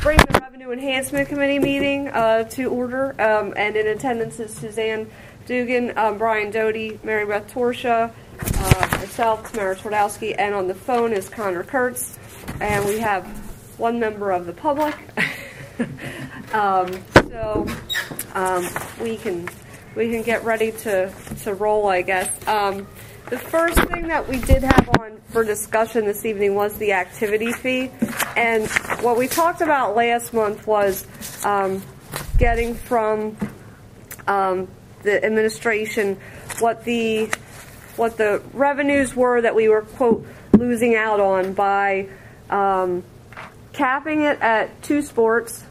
bring the Revenue Enhancement Committee meeting to order, and in attendance is Suzanne Dugan, Brian Doty, Mary Beth Torsha, myself, Tamara Twardowski, and on the phone is Connor Kurtz, and we have one member of the public. We can get ready to roll, I guess. The first thing that we did have on for discussion this evening was the activity fee. And what we talked about last month was getting from the administration what the revenues were that we were, quote, losing out on by capping it at 2 sports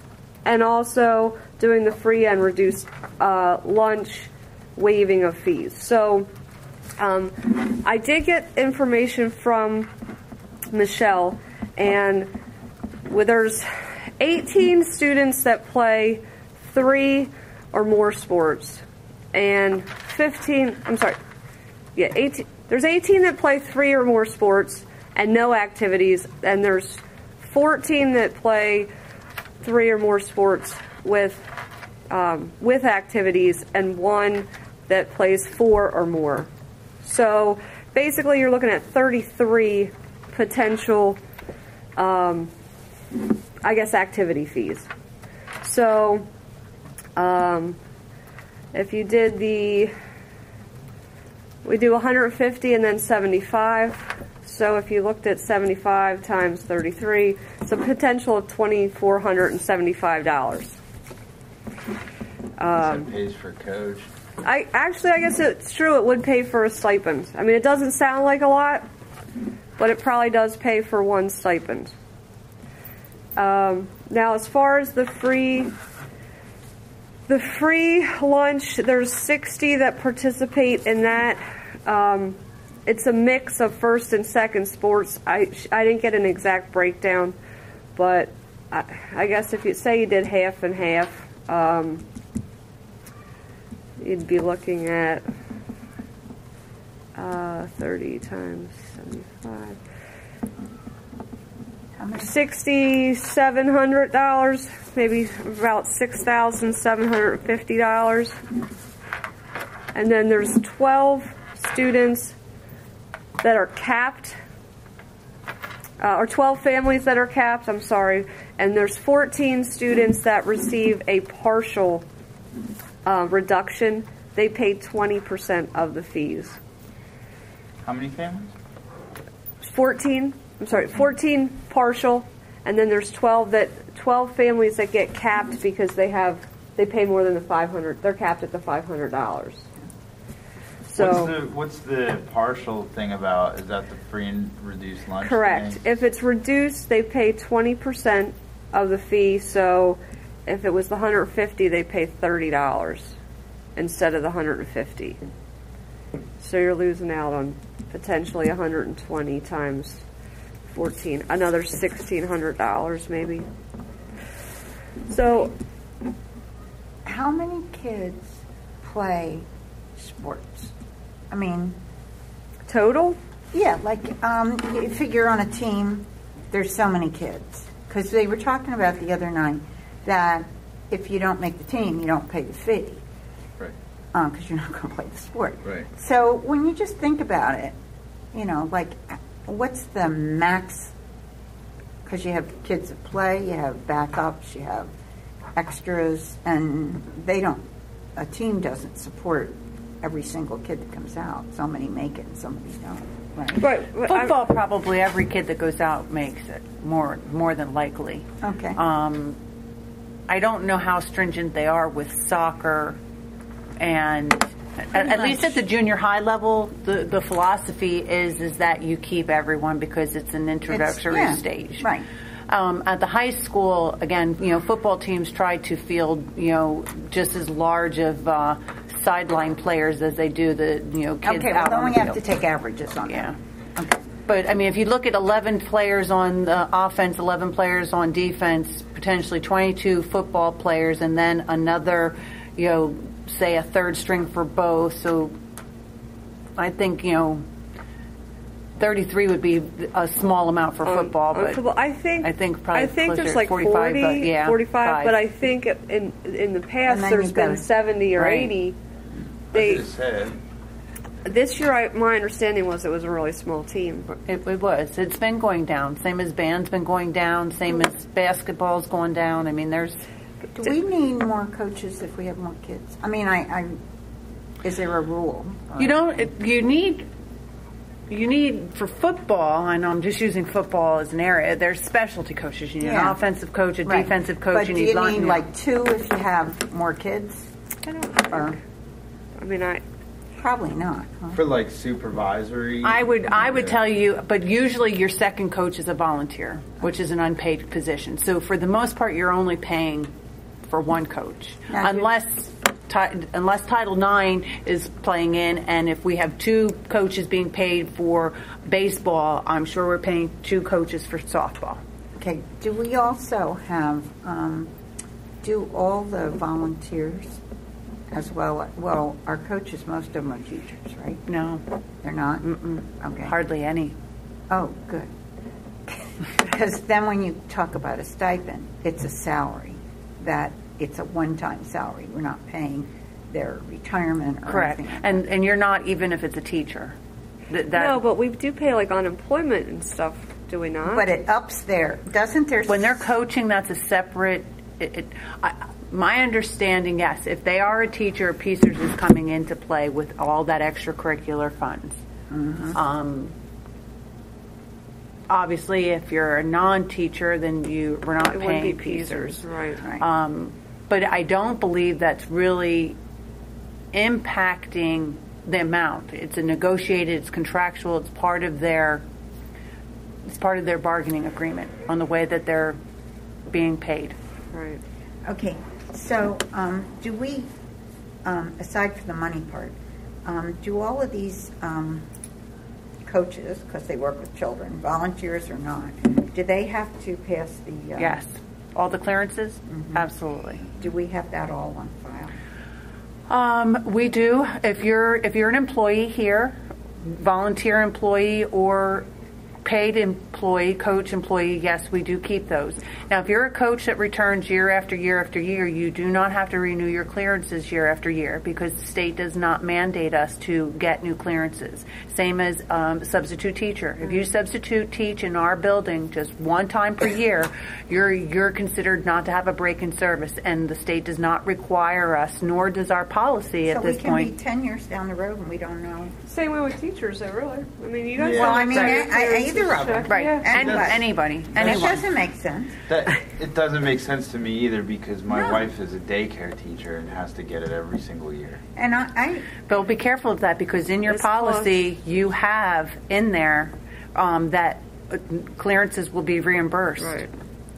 and also doing the free and reduced lunch waiving of fees. So I did get information from Michelle, and there's 18 students that play 3 or more sports, and 18. There's 18 that play 3 or more sports and no activities, and there's 14 that play 3 or more sports with activities, and 1 that plays 4 or more. So basically you're looking at 33 potential, I guess, activity fees. So if you did we do 150 and then 75. So if you looked at 75 times 33, it's a potential of $2,475. That pays for coach. I guess it's true. It would pay for a stipend. I mean, it doesn't sound like a lot, but it probably does pay for 1 stipend. Now, as far as the free lunch, there's 60 that participate in that. It's a mix of first and second sports. I didn't get an exact breakdown, but I guess if you say you did half and half, you'd be looking at 30 times 75. How much? $6,700, maybe about $6,750. And then there's 12 students that are capped, or 12 families that are capped, I'm sorry, and there's 14 students that receive a partial reduction. They pay 20% of the fees. How many families? 14 partial, and then there's 12 families that get capped because they pay more than the $500. They're capped at the $500. So what's the partial thing about? Is that the free and reduced lunch? Correct. Thing? If it's reduced, they pay 20% of the fee. So if it was the $150, they pay $30 instead of the $150. So you're losing out on potentially 120 times 14, another $1,600 maybe. So how many kids play sports? I mean, total? Yeah, like you figure on a team, there's so many kids. Because they were talking about the other night that if you don't make the team, you don't pay the fee. Right. Because you're not going to play the sport. Right. So when you just think about it, you know, like, what's the max? Because you have kids that play, you have backups, you have extras, and a team doesn't support every single kid that comes out. So many make it and so many don't. Right. Football, probably every kid that goes out makes it, more than likely. Okay. I don't know how stringent they are with soccer, and at least at the junior high level, the philosophy is that you keep everyone because it's an introductory stage. Right. At the high school, again, football teams try to field, just as large of sideline players as they do the, kids out then on we the have field. to take averages on that. Okay. But, I mean, if you look at 11 players on the offense, 11 players on defense, potentially 22 football players, and then another, say a 3rd string for both. So I think, 33 would be a small amount for football, but I think probably closer there's to like 45, 40, but yeah, 45, but I think in the past then there's you've got been to- 70 or Right. 80. I just said. This year, my understanding was it was a really small team. it was. It's been going down. Same as band's been going down. Same as basketball's going down. I mean, there's. Do we need more coaches if we have more kids? I mean, is there a rule? You don't. You need for football. I know I'm just using football as an area. There's specialty coaches. You need an offensive coach, a Right. defensive coach. But you do need you need like 2 if you have more kids? I don't know. Or I mean, probably not. Huh? For like supervisory. I would Yeah. tell you, but usually your second coach is a volunteer, which is an unpaid position. So for the most part, you're only paying for one coach, Now, unless Title IX is playing in, and if we have 2 coaches being paid for baseball, I'm sure we're paying 2 coaches for softball. Okay. Do we also have? Do all the volunteers as well? Well, our coaches, most of them are teachers, right? No, They're not. Okay. hardly any. Oh, good. Because then when you talk about a stipend, it's a salary. That it's a one-time salary. We're not paying their retirement or Correct, anything. and you're not even if it's a teacher. That no, but we do pay like unemployment and stuff, do we not? But it ups there, doesn't there? when they're coaching, that's a separate. My understanding, yes, if they are a teacher, Piecers is coming into play with all that extracurricular funds. Obviously, if you're a non-teacher, then we're not it wouldn't be paying Piecers, Piecers. right? Right. But I don't believe that's really impacting the amount. It's a negotiated, it's contractual, it's part of their bargaining agreement on the way that they're being paid. Right. Okay, so do we, aside from the money part, do all of these coaches, because they work with children, volunteers or not, do they have to pass the? Yes, all the clearances, absolutely. Do we have that all on file? We do. If you're an employee here, volunteer employee or paid employee, coach employee, yes, we do keep those. Now, if you're a coach that returns year after year after year, you do not have to renew your clearances year after year because the state does not mandate us to get new clearances. Same as substitute teacher. If you substitute teach in our building just one time per year, you're considered not to have a break in service, and the state does not require us, nor does our policy at this So we can point. be 10 years down the road and we don't know. Same way with teachers, though, really. I mean, you guys. Yeah. Well, don't I mean, have to get either of them. checked. Right, Yeah. anybody, That anyone. doesn't make sense. It doesn't make sense to me either because my No. wife is a daycare teacher and has to get it every single year. And I But be careful of that because in your It's policy you have in there that clearances will be reimbursed Right.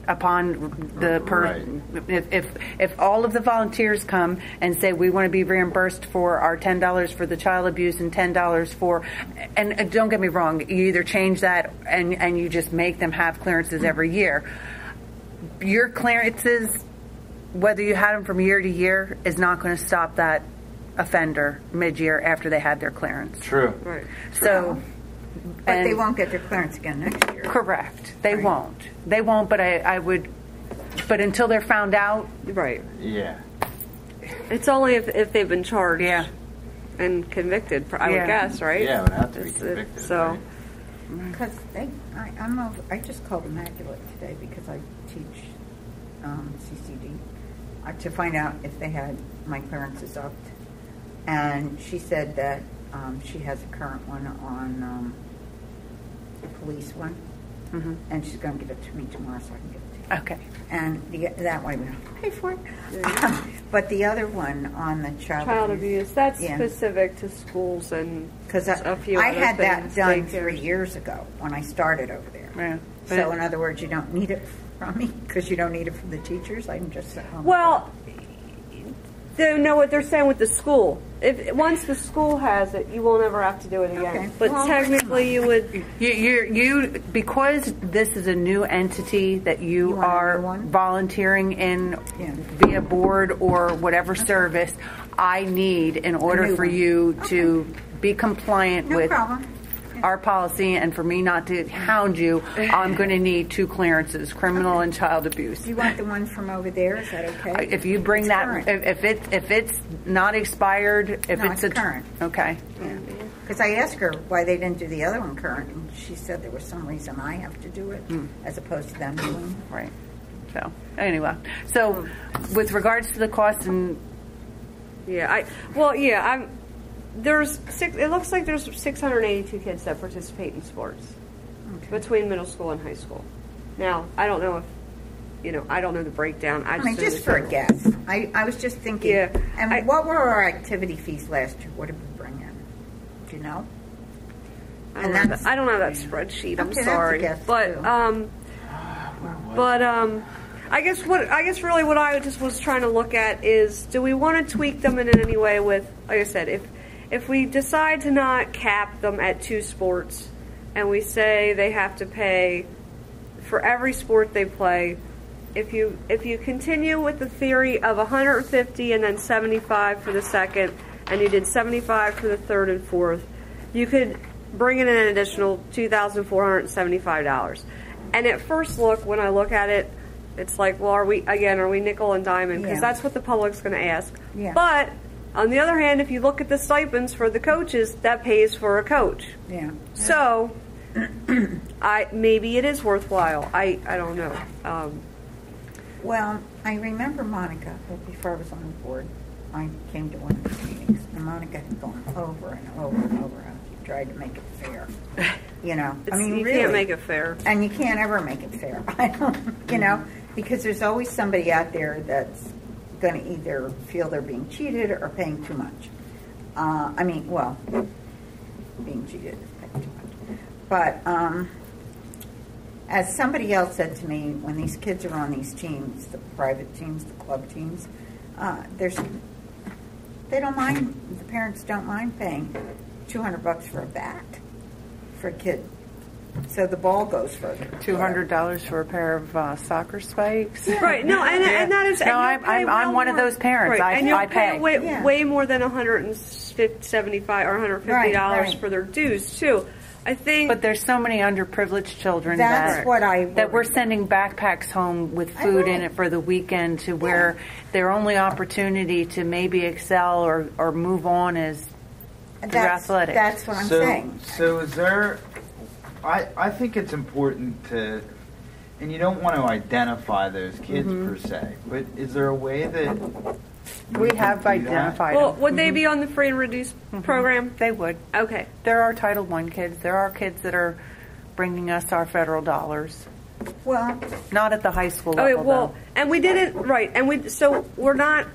upon the person. If all of the volunteers come and say we want to be reimbursed for our $10 for the child abuse and $10 for, and don't get me wrong, you either change that and you just make them have clearances every year. Your clearances, whether you had them from year to year, is not going to stop that offender mid-year after they had their clearance. True. Right. So, but they and- won't get their clearance again next year. correct. They Right. won't. They won't. But I would. But until they're found out, Right. Yeah. It's only if they've been charged. Yeah. And convicted, I would Yeah. guess, right? Yeah, it would have to be It's- convicted. So. right? Because I just called Immaculate today because I teach CCD to find out if they had my clearances up, and she said that she has a current one on the police one, and she's going to give it to me tomorrow so I can give it to you. okay. And that way we don't have to pay for it. But the other one on the Child abuse, that's Yeah. specific to schools and because a few I other had that things, done daycares. 3 years ago when I started over there. Yeah. So in other words, you don't need it from me because you don't need it from the teachers. I can just sit home. Well, they know what they're saying with the school. If once the school has it, you won't ever have to do it again. Okay. But Well, technically, you would. You because this is a new entity that you want a are new one? volunteering in Yeah. via board or whatever service, I need in order new for one. you to be compliant No with. problem. our policy, and for me not to hound you, I'm going to need 2 clearances, criminal and child abuse. Do you want the one from over there? Is that okay? If you bring It's that, current. if it's not expired, if No, it's it's current. Okay. Because I asked her why they didn't do the other one current, and she said there was some reason I have to do it as opposed to them doing it. Right. So anyway, so with regards to the cost and it looks like there's 682 kids that participate in sports between middle school and high school. Now, I don't know I don't know the breakdown. I mean, just for a guess. I was just thinking. Yeah. And what were our activity fees last year? What did we bring in? Do you know? I don't have that spreadsheet. I'm Okay, that's a sorry, guess, but too. I guess really what I just was trying to look at is, do we want to tweak them in any way with, like I said, if we decide to not cap them at 2 sports and we say they have to pay for every sport they play, if you continue with the theory of 150 and then 75 for the second, and you did 75 for the third and fourth, you could bring in an additional $2,475. And at first look, when I look at it, it's like, well, are we nickel and diamond? Because that's what the public's going to ask. Yeah. But on the other hand, if you look at the stipends for the coaches, that pays for a coach. Yeah. So, maybe it is worthwhile. I don't know. Well, I remember Monica, before I was on the board, I came to one of the meetings, and Monica had gone over and over and over and she tried to make it fair. You know, I mean, you really. can't make it fair. And you can't ever make it fair. I don't, because there's always somebody out there that's going to either feel they're being cheated or paying too much. Being cheated is paying too much. But as somebody else said to me, when these kids are on these teams, the private teams, the club teams, they don't mind, the parents don't mind paying $200 for a bat for a kid. So the ball goes further. $200 for a pair of soccer spikes. Right. No, and that is. No, I'm one of those parents. Right. And I pay way more than $175 or $150 for their dues too. I think. But there's so many underprivileged children that we're sending backpacks home with food in it for the weekend, to where their only opportunity to maybe excel or move on is through athletics. That's what I'm saying. So is there? I think it's important to, and you don't want to identify those kids per se, but is there a way that we have identified them? Well, would they be on the free and reduced program? They would. Okay. There are Title I kids. There are kids that are bringing us our federal dollars. Well, not at the high school level. Well, and we didn't, right, and we're not,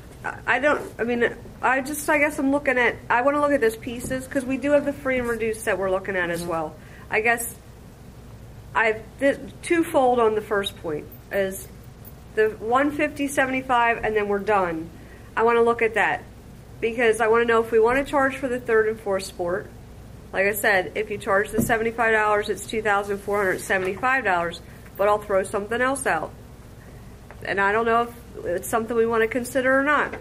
I guess I'm looking at, I want to look at those pieces, because we do have the free and reduced that we're looking at as well. I guess twofold on the first point is the 150.75 and then we're done. I want to look at that because I want to know if we want to charge for the third and fourth sport. Like I said, if you charge the $75, it's $2,475, but I'll throw something else out. And I don't know if it's something we want to consider or not.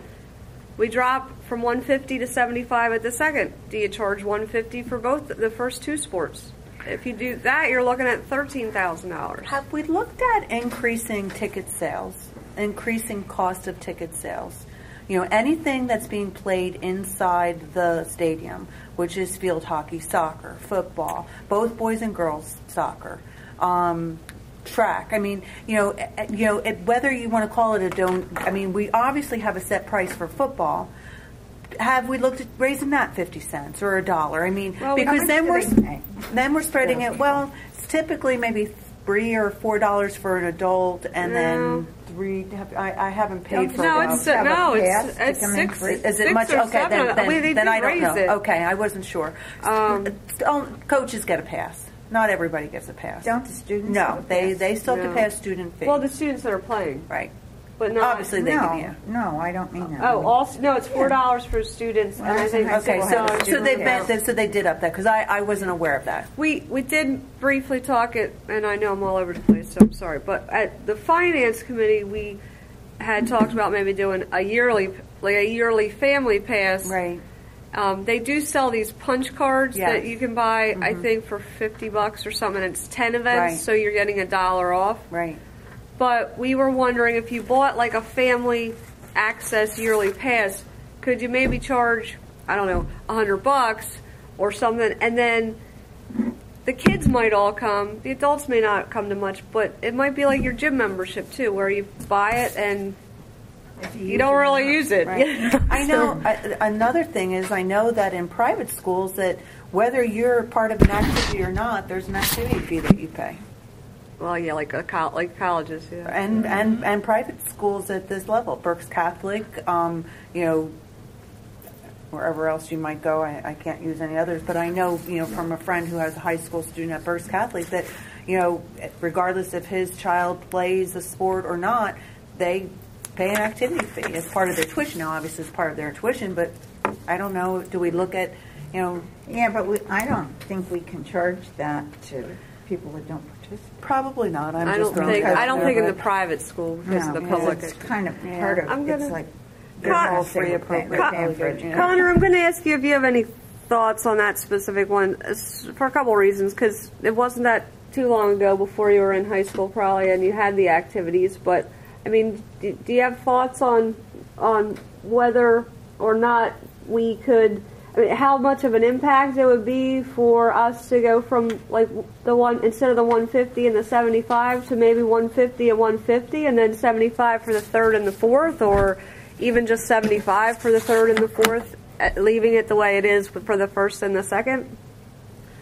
We drop from 150 to 75 at the second. Do you charge 150 for both the first 2 sports? If you do that, you're looking at $13,000. Have we looked at increasing ticket sales, increasing cost of ticket sales? Anything that's being played inside the stadium, which is field hockey, soccer, football, both boys and girls soccer, track. Whether you want to call it we obviously have a set price for football. Have we looked at raising that 50 cents or $1? Because then we're spreading it. Well, it's typically maybe $3 or $4 for an adult, and then $3. I haven't paid for it's $6. Is it much? Okay, then I don't know. It. Okay, I wasn't sure. Coaches get a pass. Not everybody gets a pass. Don't the students? No, they still have to pay a student fee. Well, the students that are playing, right? But not, obviously they give you. No, I don't mean that. It's $4 for students, and I think so they did up that, because I wasn't aware of that. We did briefly talk it, and I know I'm all over the place, so I'm sorry. But at the finance committee, we had talked about maybe doing a yearly family pass, right? They do sell these punch cards Yes. that you can buy, I think, for $50 or something. It's 10 events, Right. so you're getting $1 off. Right. But we were wondering if you bought like a family access yearly pass, could you maybe charge, I don't know, $100 or something, and then the kids might all come. The adults may not come to much, but it might be like your gym membership too, where you buy it and you don't really use it. Right. I know. Another thing is, I know that in private schools, that whether you're part of an activity or not, there's an activity fee that you pay. Well, yeah, like like colleges, yeah. And private schools at this level, Berks Catholic, you know, wherever else you might go, I can't use any others, but I know, you know, from a friend who has a high school student at Berks Catholic that, you know, regardless if his child plays a sport or not, they pay an activity fee as part of their tuition. Now, obviously, it's part of their tuition, but I don't know, do we look at, you know... Yeah, but I don't think we can charge that to people that don't participate. Probably not. I don't think in the private school because of the public. It's kind of part of it's like they're all free appropriate. Connor, I'm going to ask you if you have any thoughts on that specific one for a couple reasons, because it wasn't that too long ago before you were in high school probably and you had the activities, but I mean, do you have thoughts on whether or not we could, I mean, how much of an impact it would be for us to go from like the one, instead of the 150 and the 75 to maybe 150 and 150 and then 75 for the third and the fourth, or even just 75 for the third and the fourth, leaving it the way it is for the first and the second?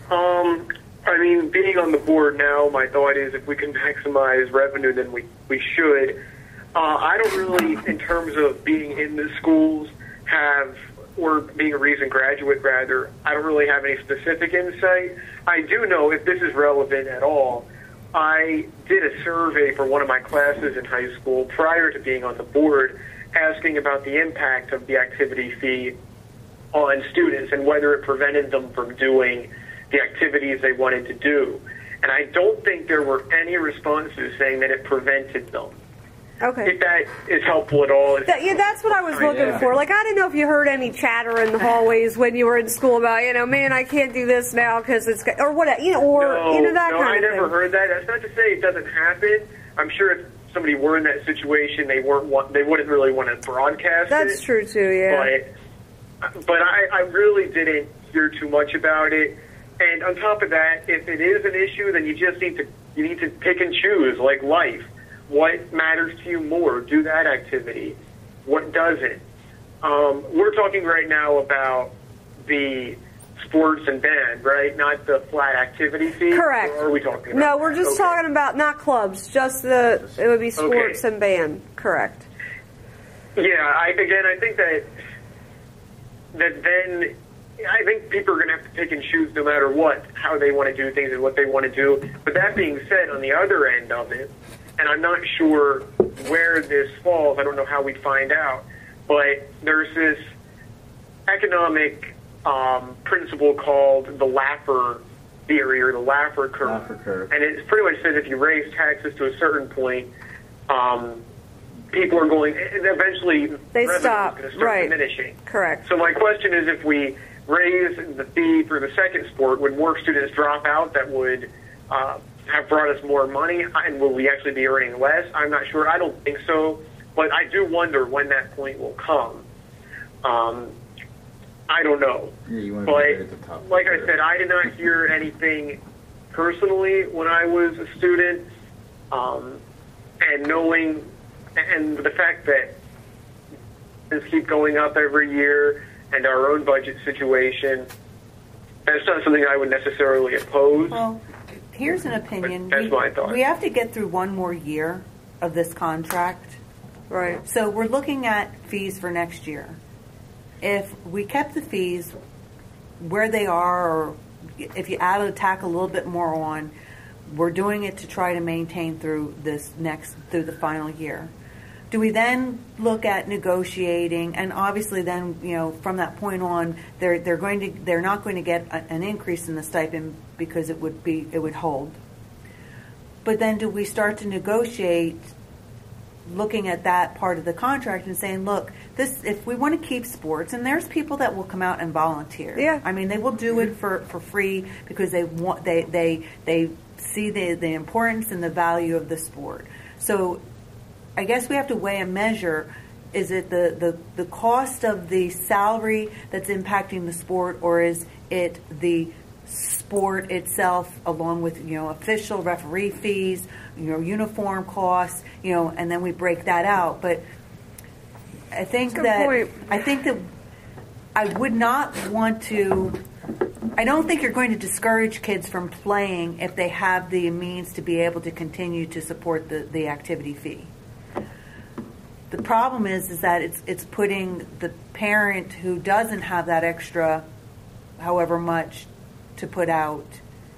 I mean, being on the board now, my thought is if we can maximize revenue, then we should. I don't really, in terms of being in the schools, or being a recent graduate rather, I don't really have any specific insight. I do know, if this is relevant at all, I did a survey for one of my classes in high school prior to being on the board, asking about the impact of the activity fee on students and whether it prevented them from doing the activities they wanted to do. And I don't think there were any responses saying that it prevented them. Okay. If that is helpful at all. Yeah, that's what I was looking for. Like, I didn't know if you heard any chatter in the hallways when you were in school about, you know, man, I can't do this now because it's, or what, you know, or, you know, that kind of thing. No, I never heard that. That's not to say it doesn't happen. I'm sure if somebody were in that situation, they wouldn't really want to broadcast it. That's true, too, yeah. But I really didn't hear too much about it. And on top of that, if it is an issue, then you just need to pick and choose, like life. What matters to you more? Do that activity. What doesn't? We're talking right now about the sports and band, right? Not the flat activity fee. Correct. Or are we talking about? No, we're just talking about not clubs, just it would be sports and band. Correct. Yeah, I think that then I think people are going to have to pick and choose no matter what, how they want to do things and what they want to do. But that being said, on the other end of it, and I'm not sure where this falls, I don't know how we'd find out, but there's this economic principle called the Laffer theory or the Laffer curve. Laffer curve. And it pretty much says if you raise taxes to a certain point, people are going, eventually they revenue stop. is going to start diminishing. Correct. So my question is, if we raise the fee for the second sport, would more students drop out that would have brought us more money, and will we actually be earning less? I'm not sure. I don't think so, but I do wonder when that point will come. I don't know. Yeah, you want to but be at the top like I said, I did not hear anything personally when I was a student, and knowing, and the fact that things keep going up every year, and our own budget situation, that's not something I would necessarily oppose. Well, here's an opinion. That's my thought. We have to get through one more year of this contract. Right. So we're looking at fees for next year. If we kept the fees where they are, or if you add a tack a little bit more on, we're doing it to try to maintain through through the final year. Do we then look at negotiating, and obviously then, you know, from that point on, they're not going to get an increase in the stipend because it would hold. But then do we start to negotiate looking at that part of the contract and saying, look, this, if we want to keep sports, and there's people that will come out and volunteer. Yeah. I mean, they will do it for free because they want, they see the importance and the value of the sport. So I guess we have to weigh and measure, is it the cost of the salary that's impacting the sport, or is it the sport itself, along with, you know, official referee fees, you know, uniform costs, you know, and then we break that out. But I think that I would not want to. I don't think you're going to discourage kids from playing if they have the means to be able to continue to support the activity fee. The problem is that it's putting the parent who doesn't have that extra, however much, to put out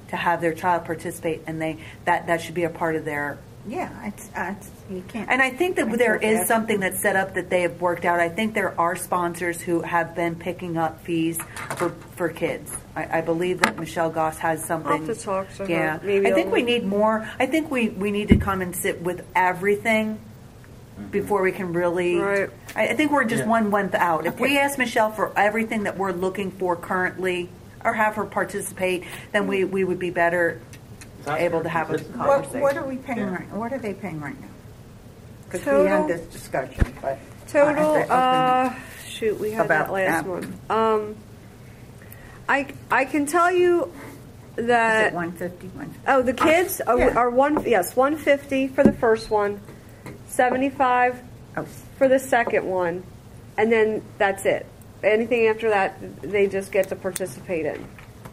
to have their child participate, and that should be a part of their. Yeah, it's you can't. And I think that there is something that's set up that they have worked out. I think there are sponsors who have been picking up fees for kids. I believe that Michelle Goss has something. I'll have to talk to her. Yeah, Maybe I think we need more. I think we need to come and sit with everything before we can really. Right. I think we're just one month out. If we ask Michelle for everything that we're looking for currently, or have her participate, then we would be better able to have a conversation. What are we paying right? What are they paying right now? Because we Total? had this discussion, but Total, shoot, we had About that last that. one. I can tell you is that. it 150? Oh, the kids are, Yeah. are 150 for the first one, 75 Oh, for the second one, and then that's it. Anything after that, they just get to participate in.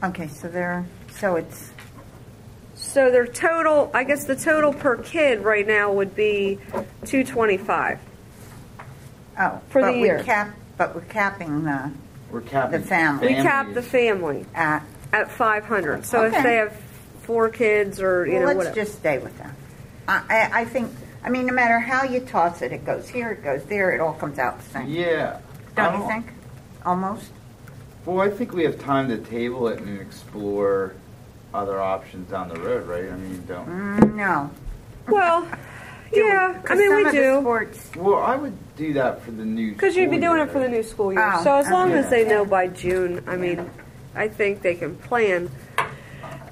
okay, so it's So their total, I guess the total per kid right now would be $225. For the year. But we're capping We're capping The family. We cap the family at. at 500. So if Okay. they have 4 kids or Well, let's whatever. just stay with that. I think. I mean, no matter how you toss it, it goes here, it goes there, it all comes out the same. Yeah. Don't you think? Almost. Well, I think we have time to table it and explore other options down the road, right? I mean, you don't. No. Well, yeah, I 'Cause mean some we of the do. sports, Well, I would do that for the new. Because you'd be school doing year, it for the new school year. Oh, So as long as they okay. know by June, I mean, I think they can plan.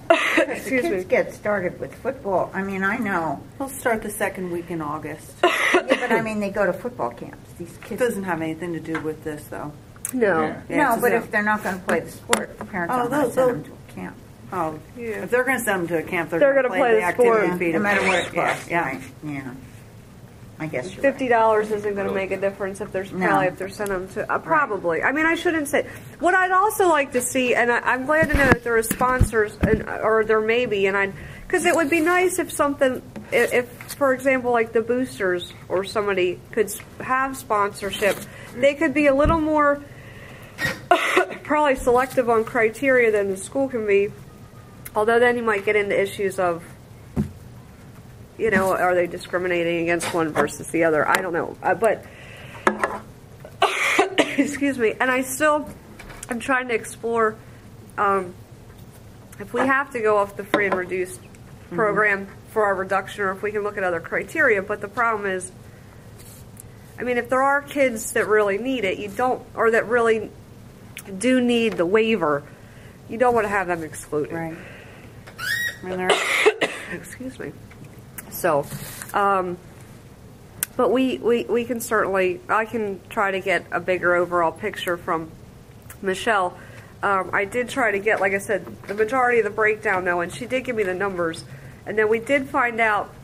the Excuse kids me. get started with football. I mean, I know. We'll start the second week in August. Yeah, but I mean, they go to football camps. These It kids. doesn't have anything to do with this, though. No. Yeah. Yeah, No, it's but a- if they're not going to play the sport, the parents Oh, aren't going to they'll- send them to a camp. Oh, Yeah. if they're going to send them to a camp, they're, They're going to gonna play the activity sport. fee. No matter what it Yeah, costs. yeah. Right. Yeah. I guess you're $50 isn't going to make a difference if there's No. probably if they're sending them to probably. I mean, I shouldn't say. What I'd also like to see, and I'm glad to know that there are sponsors, or there may be, and because it would be nice if something, if for example, like the boosters or somebody could have sponsorship, they could be a little more probably selective on criteria than the school can be. Although then you might get into issues of, you know, are they discriminating against one versus the other? I don't know. But, excuse me, and I'm trying to explore if we have to go off the free and reduced program for our reduction, or if we can look at other criteria. But the problem is, I mean, if there are kids that really need it, you don't, or that really do need the waiver, you don't want to have them excluded. Right. I mean, Excuse me. So, but we can certainly, I can try to get a bigger overall picture from Michelle. I did try to get, like I said, the majority of the breakdown though, and she did give me the numbers. And then we did find out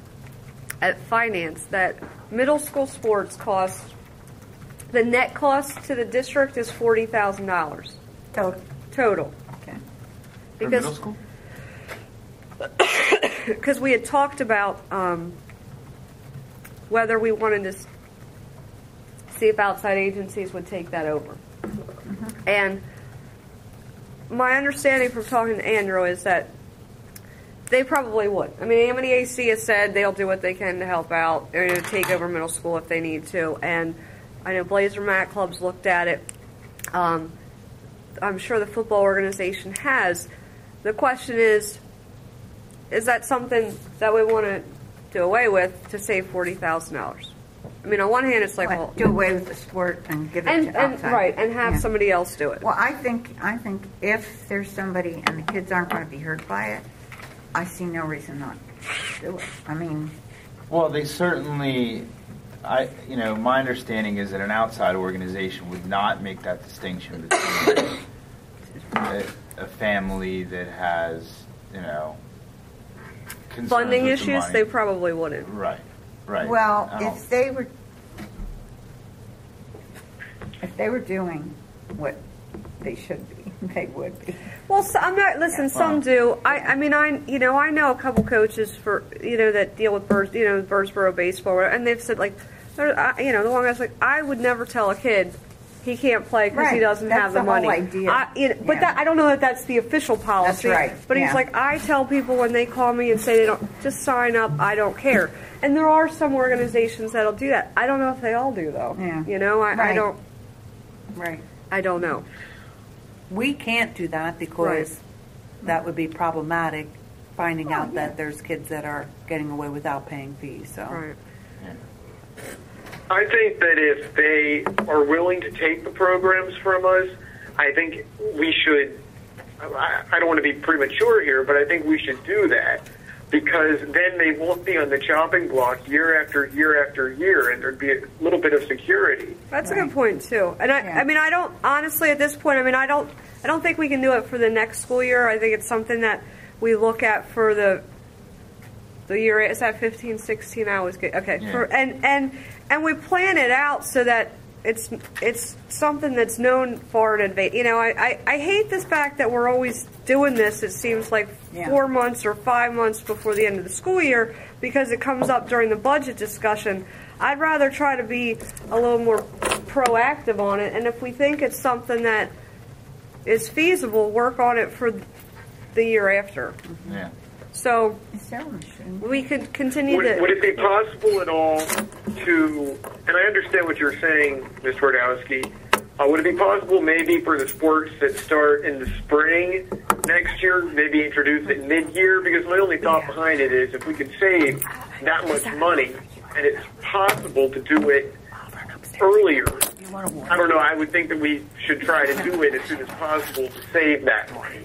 at finance that middle school sports cost, the net cost to the district is $40,000 total. Okay. For middle school? Because we had talked about whether we wanted to see if outside agencies would take that over. And my understanding from talking to Andrew is that they probably would. I mean, Amity AC has said they'll do what they can to help out, or take over middle school if they need to. And I know Blazer Mat Club's looked at it. I'm sure the football organization has. The question is that something that we want to do away with to save $40,000? I mean, on one hand, it's like, What, well, do away with the sport and give it to outside. right, and have Yeah. somebody else do it. Well, I think if there's somebody and the kids aren't going to be hurt by it, I see no reason not to do it. I mean, Well, they certainly, my understanding is that an outside organization would not make that distinction between a family that has, concerns Funding with the issues, money. they probably wouldn't. Right, right. well, I don't- if they were doing what they should be, they would be. Well, so, I'm not. Listen, some do. I mean, I know a couple coaches for that deal with Birdsboro baseball, and they've said like, the one guy's like, I would never tell a kid he can't play because he Right. doesn't That's have the the money. whole idea. But Yeah. I don't know that that's the official policy. That's right. But he's Yeah. like, I tell people when they call me and say they don't, just sign up. I don't care. And there are some organizations that'll do that. I don't know if they all do though. Yeah. I Right. don't. Right. I don't know. We can't do that because that would be problematic, finding out that there's kids that are getting away without paying fees. So. Right. I think that if they are willing to take the programs from us, I think we should. I don't want to be premature here, but I think we should do that because then they won't be on the chopping block year after year after year, and there'd be a little bit of security. That's a good point too. And I mean, I don't honestly at this point. I mean, I don't think we can do it for the next school year. I think it's something that we look at for the year. Is that 15, 16? I always get okay. Yeah. And we plan it out so that it's something that's known far in advance. I hate this fact that we're always doing this. It seems like 4 months or 5 months before the end of the school year because it comes up during the budget discussion. I'd rather try to be a little more proactive on it, and if we think it's something that is feasible, work on it for the year after. Yeah. So Is there a machine? we could continue Would to. it be possible at all to, and I understand what you're saying, Ms. Twardowski, would it be possible maybe for the sports that start in the spring next year, maybe introduce it mid-year? Because my only thought behind it is if we could save that much money, and it's possible to do it earlier, I don't know, I would think that we should try to do it as soon as possible to save that money.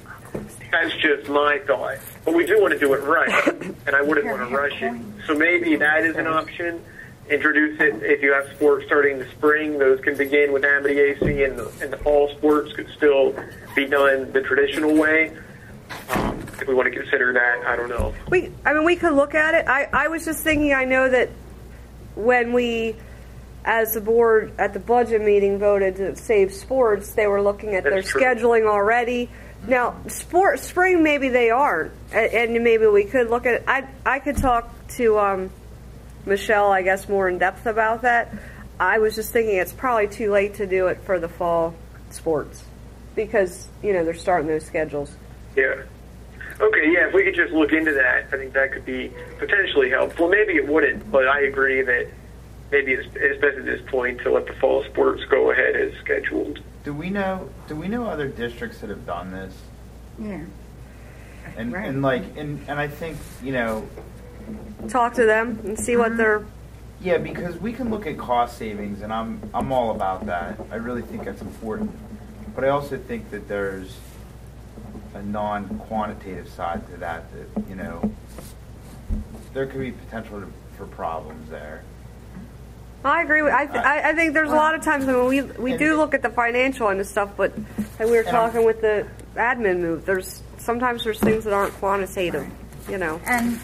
That's just my thought. But we do want to do it right, and I wouldn't want to rush it. So maybe that is an option. Introduce it if you have sports starting in the spring. Those can begin with Amity AC, and the fall sports could still be done the traditional way. If we want to consider that, I don't know. We could look at it. I was just thinking, I know that when we, as the board at the budget meeting, voted to save sports, they were looking at their That's true. scheduling already. Now, spring, maybe they aren't, and maybe we could look at it. I could talk to Michelle, I guess, more in depth about that. I was just thinking it's probably too late to do it for the fall sports because, they're starting those schedules. Yeah. Okay, yeah, if we could just look into that, I think that could be potentially helpful. Maybe it wouldn't, but I agree that maybe it's best at this point to let the fall sports go ahead as scheduled. Do we know other districts that have done this? Yeah. And Right. and I think, Talk to them and see what they're. yeah, because we can look at cost savings, and I'm all about that. I really think that's important. But I also think that there's a non-quantitative side to that there could be potential for problems there. I agree. I think there's a lot of times when we do look at the financial end of stuff, but like we were talking with the admin move, sometimes there's things that aren't quantitative, And,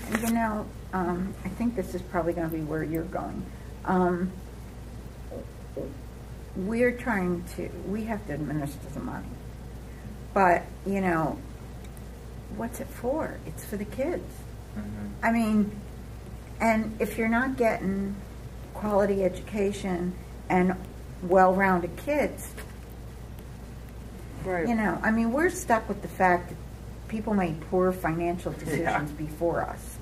I think this is probably going to be where you're going. We have to administer the money. But, what's it for? It's for the kids. Mm-hmm. I mean, and if you're not getting quality education and well-rounded kids, right? We're stuck with the fact that people made poor financial decisions before us.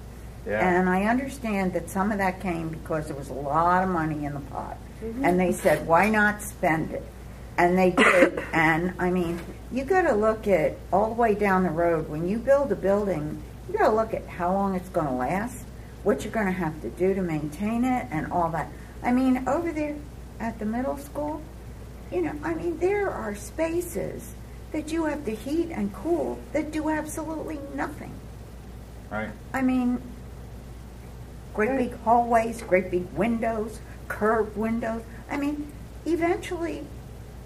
Yeah. And I understand that some of that came because there was a lot of money in the pot. And they said, why not spend it? And they did. And, you got to look at all the way down the road. When you build a building, you got to look at how long it's going to last, what you're going to have to do to maintain it, and all that. I mean, over there at the middle school, you know, I mean, there are spaces that you have to heat and cool that do absolutely nothing. Right. I mean, great big hallways, great big windows, curved windows. I mean, eventually,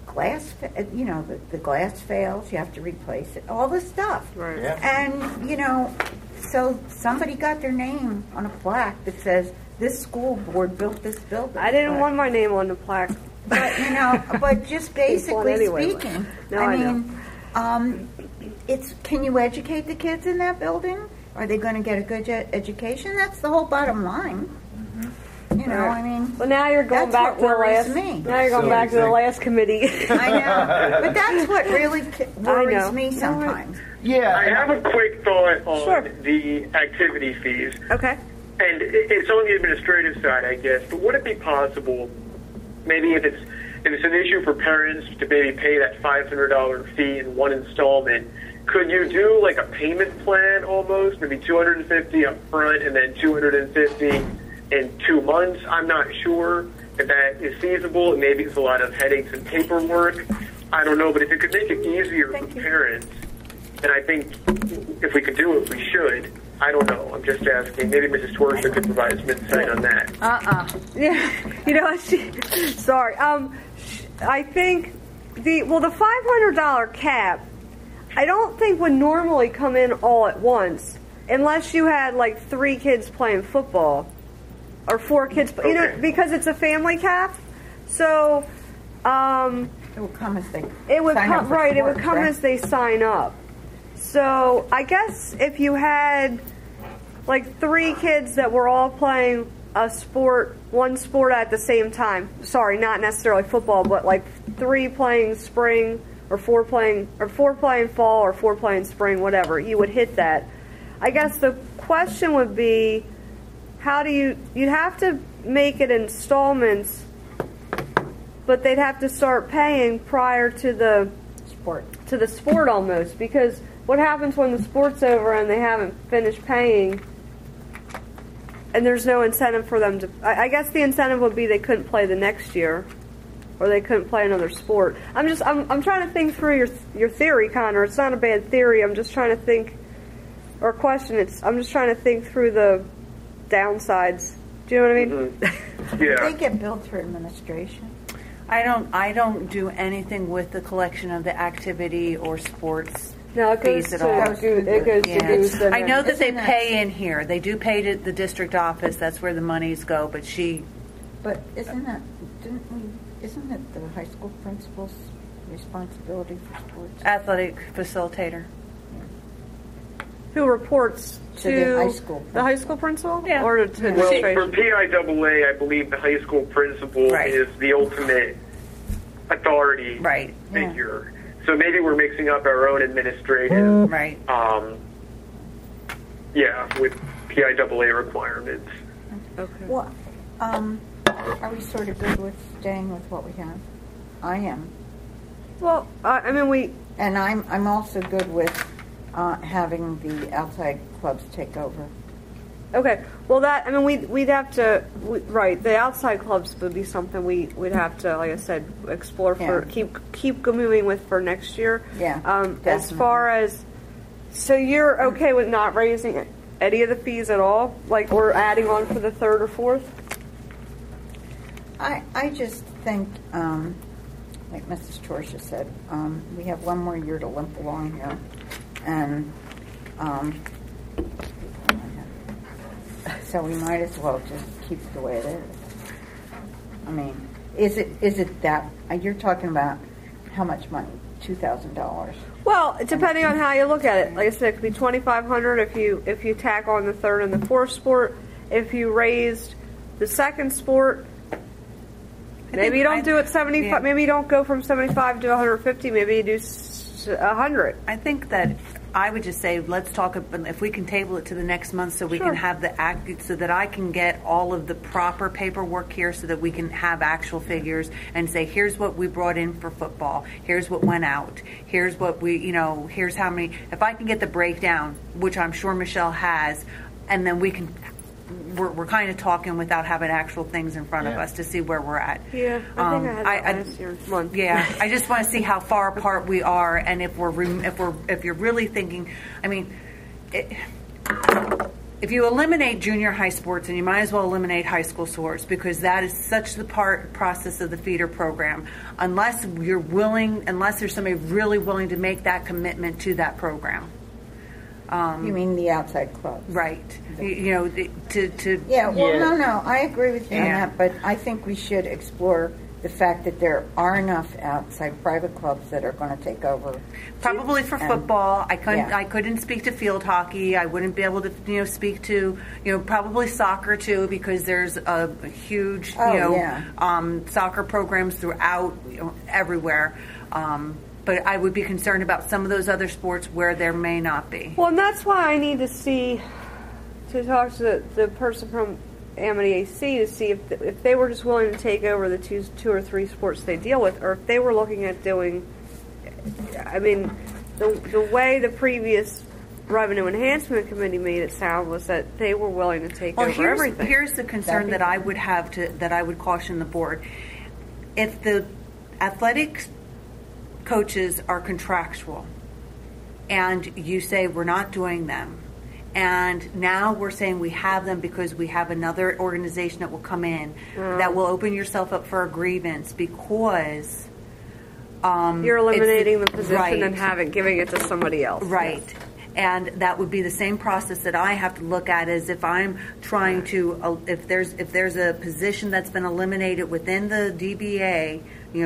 the glass fails, you have to replace it, all this stuff. Right. Yeah. And, you know, so somebody got their name on a plaque that says, this school board built this building. I didn't want my name on the plaque. But, you know, but just basically anyway. speaking, No, I know. mean, can you educate the kids in that building? Are they going to get a good education? That's the whole bottom line. You know, I mean, Well, now you're going that's back what to the worries last. me. Now you're going So back to the you last committee. I know, but that's what really worries know. me sometimes. Yeah. I have a quick thought on Sure. the activity fees. Okay. And it's on the administrative side, I guess. But would it be possible, maybe if it's an issue for parents to maybe pay that $500 fee in one installment, could you do like a payment plan almost, maybe $250 up front and then $250 in 2 months? I'm not sure if that is feasible. Maybe it's a lot of headaches and paperwork. I don't know, but if it could make it easier for parents, and I think if we could do it, we should. I don't know. I'm just asking. Maybe Mrs. Torsha could provide some insight on that. Yeah. You know what? Sorry. I think the $500 cap, I don't think would normally come in all at once, unless you had like 3 kids playing football, or 4 kids. You know, because it's a family cap. So It will come as they it would sign up come for right. It would sports, come right? as they sign up. So I guess if you had like 3 kids that were all playing one sport at the same time. Sorry, not necessarily football, but like 3 playing spring, or 4 playing fall, or 4 playing spring, whatever. You would hit that. I guess the question would be, how do you'd have to make it installments, but they'd have to start paying prior to the sport almost, because what happens when the sport's over and they haven't finished paying, and there's no incentive for them to... I guess the incentive would be they couldn't play the next year, or they couldn't play another sport. I'm trying to think through your theory, Connor. It's not a bad theory. I'm just trying to think, or question. I'm just trying to think through the downsides. Do you know what I mean? Mm-hmm. Yeah. They get billed through administration. I don't do anything with the collection of the activity or sports No, it goes fees to at all. it goes to Yeah. Goose. And I know that they Isn't that- pay in here. They do pay to the district office. That's where the monies go. But But isn't it the high school principal's responsibility for sports? athletic facilitator. who reports To the high school the high school principal, Yeah. or to Well, for administration. PIAA, I believe the high school principal Right. is the ultimate authority Right. figure. So maybe we're mixing up our own administrative, Right. with PIAA requirements. Okay. Well, are we sort of good with staying with what we have? I am. Well, I mean, And I'm also good with having the outside clubs take over. okay. Well, we'd have to, right, the outside clubs would be something we'd have to, like I said, explore for, Yeah. keep moving with for next year. Yeah, As definitely. far as, so you're okay with not raising any of the fees at all? Like, or adding on for the 3rd or 4th? I just think, like Mrs. Torsha said, we have one more year to limp along here, and so we might as well just keep it the way it is. I mean, is it that you're talking about? How much money? $2,000. Well, depending on how you look at it, like I said, it could be $2,500 if you tack on the 3rd and the 4th sport. If you raised the 2nd sport, maybe you don't do it 75. Yeah. Maybe you don't go from 75 to 150. Maybe you do 100. I think that I would just say let's talk if we can table it to the next month so we Sure. can have the act so that I can get all of the proper paperwork here so that we can have actual figures and say here's what we brought in for football, here's what went out, here's what here's how many. If I can get the breakdown, which I'm sure Michelle has, and then we can we're kind of talking without having actual things in front of Yeah. us to see where we're at. Yeah, I think I had that last year. Month. Yeah, I just want to see how far apart we are, and if you're really thinking, I mean, if you eliminate junior high sports, and you might as well eliminate high school sports, because that is such the process of the feeder program. Unless there's somebody really willing to make that commitment to that program. You mean the outside clubs? Right. To Yeah, well, Yeah. no, I agree with you on Yeah. that, but I think we should explore the fact that there are enough outside private clubs that are going to take over. probably for football. Yeah. I couldn't speak to field hockey. I wouldn't be able to speak to probably soccer too, because there's a huge soccer programs throughout everywhere. But I would be concerned about some of those other sports where there may not be. Well, and that's why I need to talk to the person from Amity AC to see if they were just willing to take over the two or three sports they deal with, or if they were looking at doing. I mean, the way the previous Revenue Enhancement Committee made it sound was that they were willing to take over everything. Here's the concern that I would have that I would caution the board. If the athletics coaches are contractual and you say we're not doing them, and now we're saying we have them because we have another organization that will come in that will open yourself up for a grievance because You're eliminating the position right. and giving it to somebody else. Right. And that would be the same process that I have to look at as if I'm trying to, if there's a position that's been eliminated within the DBA,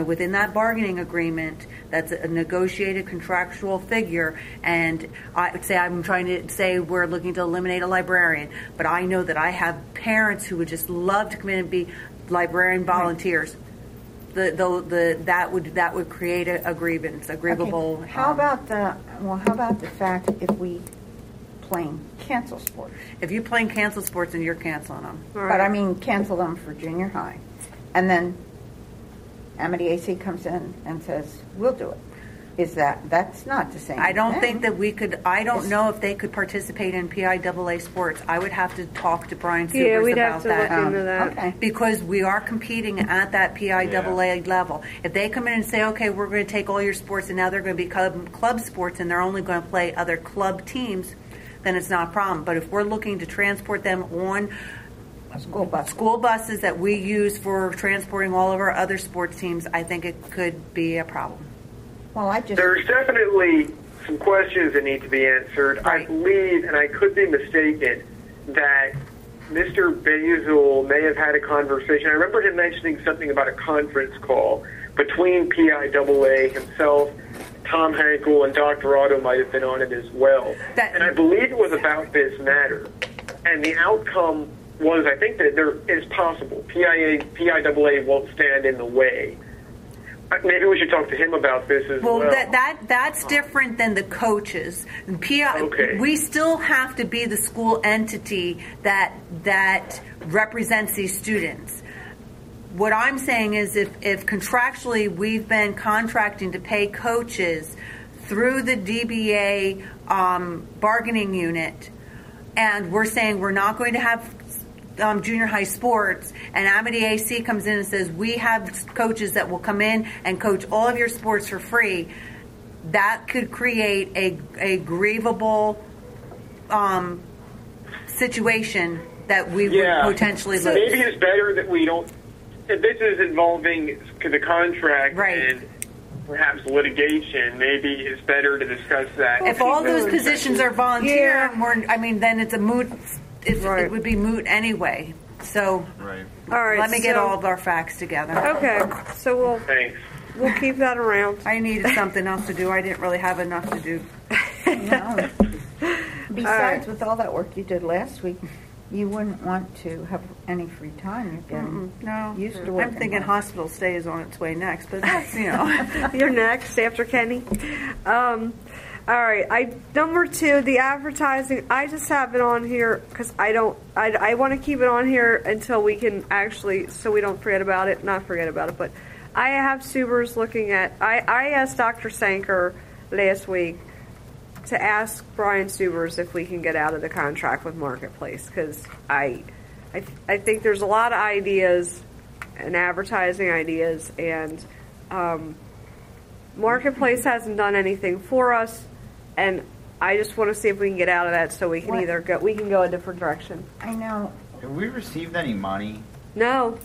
within that bargaining agreement, that's a negotiated contractual figure, and I'm trying to say we're looking to eliminate a librarian, but I know that I have parents who would just love to come in and be librarian volunteers. That would create a grievance, a grievable. Okay. How about the fact if we cancel sports? If you cancel sports, then you're canceling them. Right. But I mean cancel them for junior high, and then Amity AC comes in and says we'll do it. That's not the same? I don't thing. think that we could. I don't know if they could participate in PIAA sports. I would have to talk to Brian Supers Yeah, we'd about have to that. look into that. Okay. Because we are competing at that PIAA level. If they come in and say, okay, we're going to take all your sports and now they're going to be club sports and they're only going to play other club teams, then it's not a problem. But if we're looking to transport them on school buses that we use for transporting all of our other sports teams, I think it could be a problem. Well, There's definitely some questions that need to be answered. Right. I believe, and I could be mistaken, that Mr. Basil may have had a conversation. I remember him mentioning something about a conference call between PIAA himself, Tom Hankel, and Dr. Otto might have been on it as well. And I believe it was about this matter. And the outcome was, I think that there is possible. PIAA won't stand in the way. Maybe we should talk to him about this as well. Well, that's different than the coaches. Okay. We still have to be the school entity that represents these students. What I'm saying is if contractually we've been contracting to pay coaches through the DBA bargaining unit, and we're saying we're not going to have junior high sports, and Amity AC comes in and says we have coaches that will come in and coach all of your sports for free, that could create a grievable situation that we would potentially lose. Maybe it's better that we don't, if this is involving the contract Right. and perhaps litigation, maybe it's better to discuss that. If all those positions are volunteer, Yeah. then it's a moot. Right. It would be moot anyway. So Right. All right. let me get all of our facts together. Okay, so Thanks. we'll keep that around. I needed something else to do. I didn't really have enough to do. No. Besides, with all that work you did last week, you wouldn't want to have any free time. You're getting No, used to I'm working. thinking hospital stay is on its way next, but that's You're next after Kenny. All right. Number 2, the advertising. I just have it on here because I want to keep it on here until we can actually, so we don't forget about it. Not forget about it, but I have Subers looking at. I asked Dr. Sanker last week to ask Brian Stubers if we can get out of the contract with Marketplace, because I think there's a lot of ideas and advertising ideas, and Marketplace hasn't done anything for us, and I just want to see if we can get out of that so we can we can go a different direction. I know. Have we received any money? No.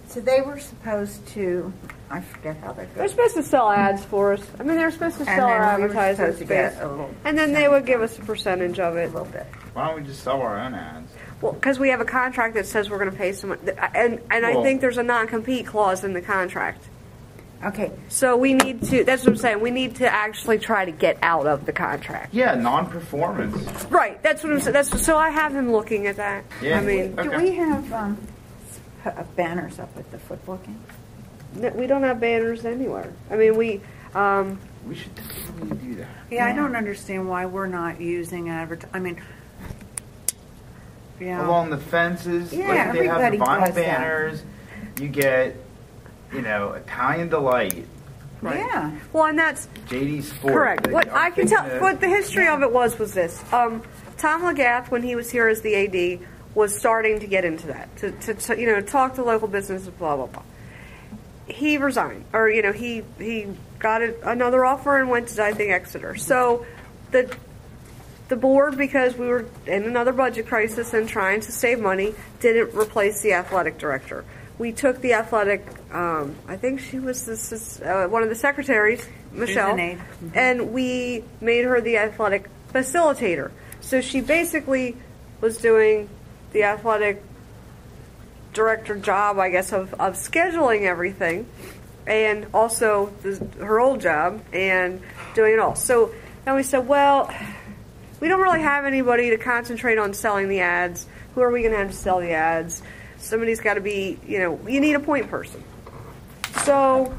So they were supposed to, I forget how they They're supposed to sell ads for us. I mean, they're supposed to sell our advertising space, and then they would give us a percentage of it. A little bit. Why don't we just sell our own ads? Well, because we have a contract that says we're going to pay someone, and I think there's a non-compete clause in the contract. Okay. So we need to. That's what I'm saying. We need to actually try to get out of the contract. Yeah, non-performance. Right. That's what I'm saying. So I have him looking at that. Yeah. I mean, Do we have banners up at the football game? we don't have banners anywhere. I mean, We should definitely do that. Yeah, I don't understand why we're not using I mean, yeah. Along the fences, Yeah, like they have everybody the vinyl does that. banners. You get, Italian Delight, right. Yeah. Well, and that's JD Sport. correct. What I'm I can thinking tell, of- what the history of it was this. Tom Lagath, when he was here as the AD, was starting to get into that, to talk to local businesses, blah, blah, blah. He resigned, or, he got another offer and went to, I think, Exeter. So the board, because we were in another budget crisis and trying to save money, didn't replace the athletic director. We took the athletic, I think she was one of the secretaries, Michelle, an aide. and we made her the athletic facilitator. So she basically was doing the athletic director job, I guess, of scheduling everything, and also her old job, and doing it all. So then we said, well, we don't really have anybody to concentrate on selling the ads. Who are we going to have to sell the ads? Somebody's got to be, you need a point person. So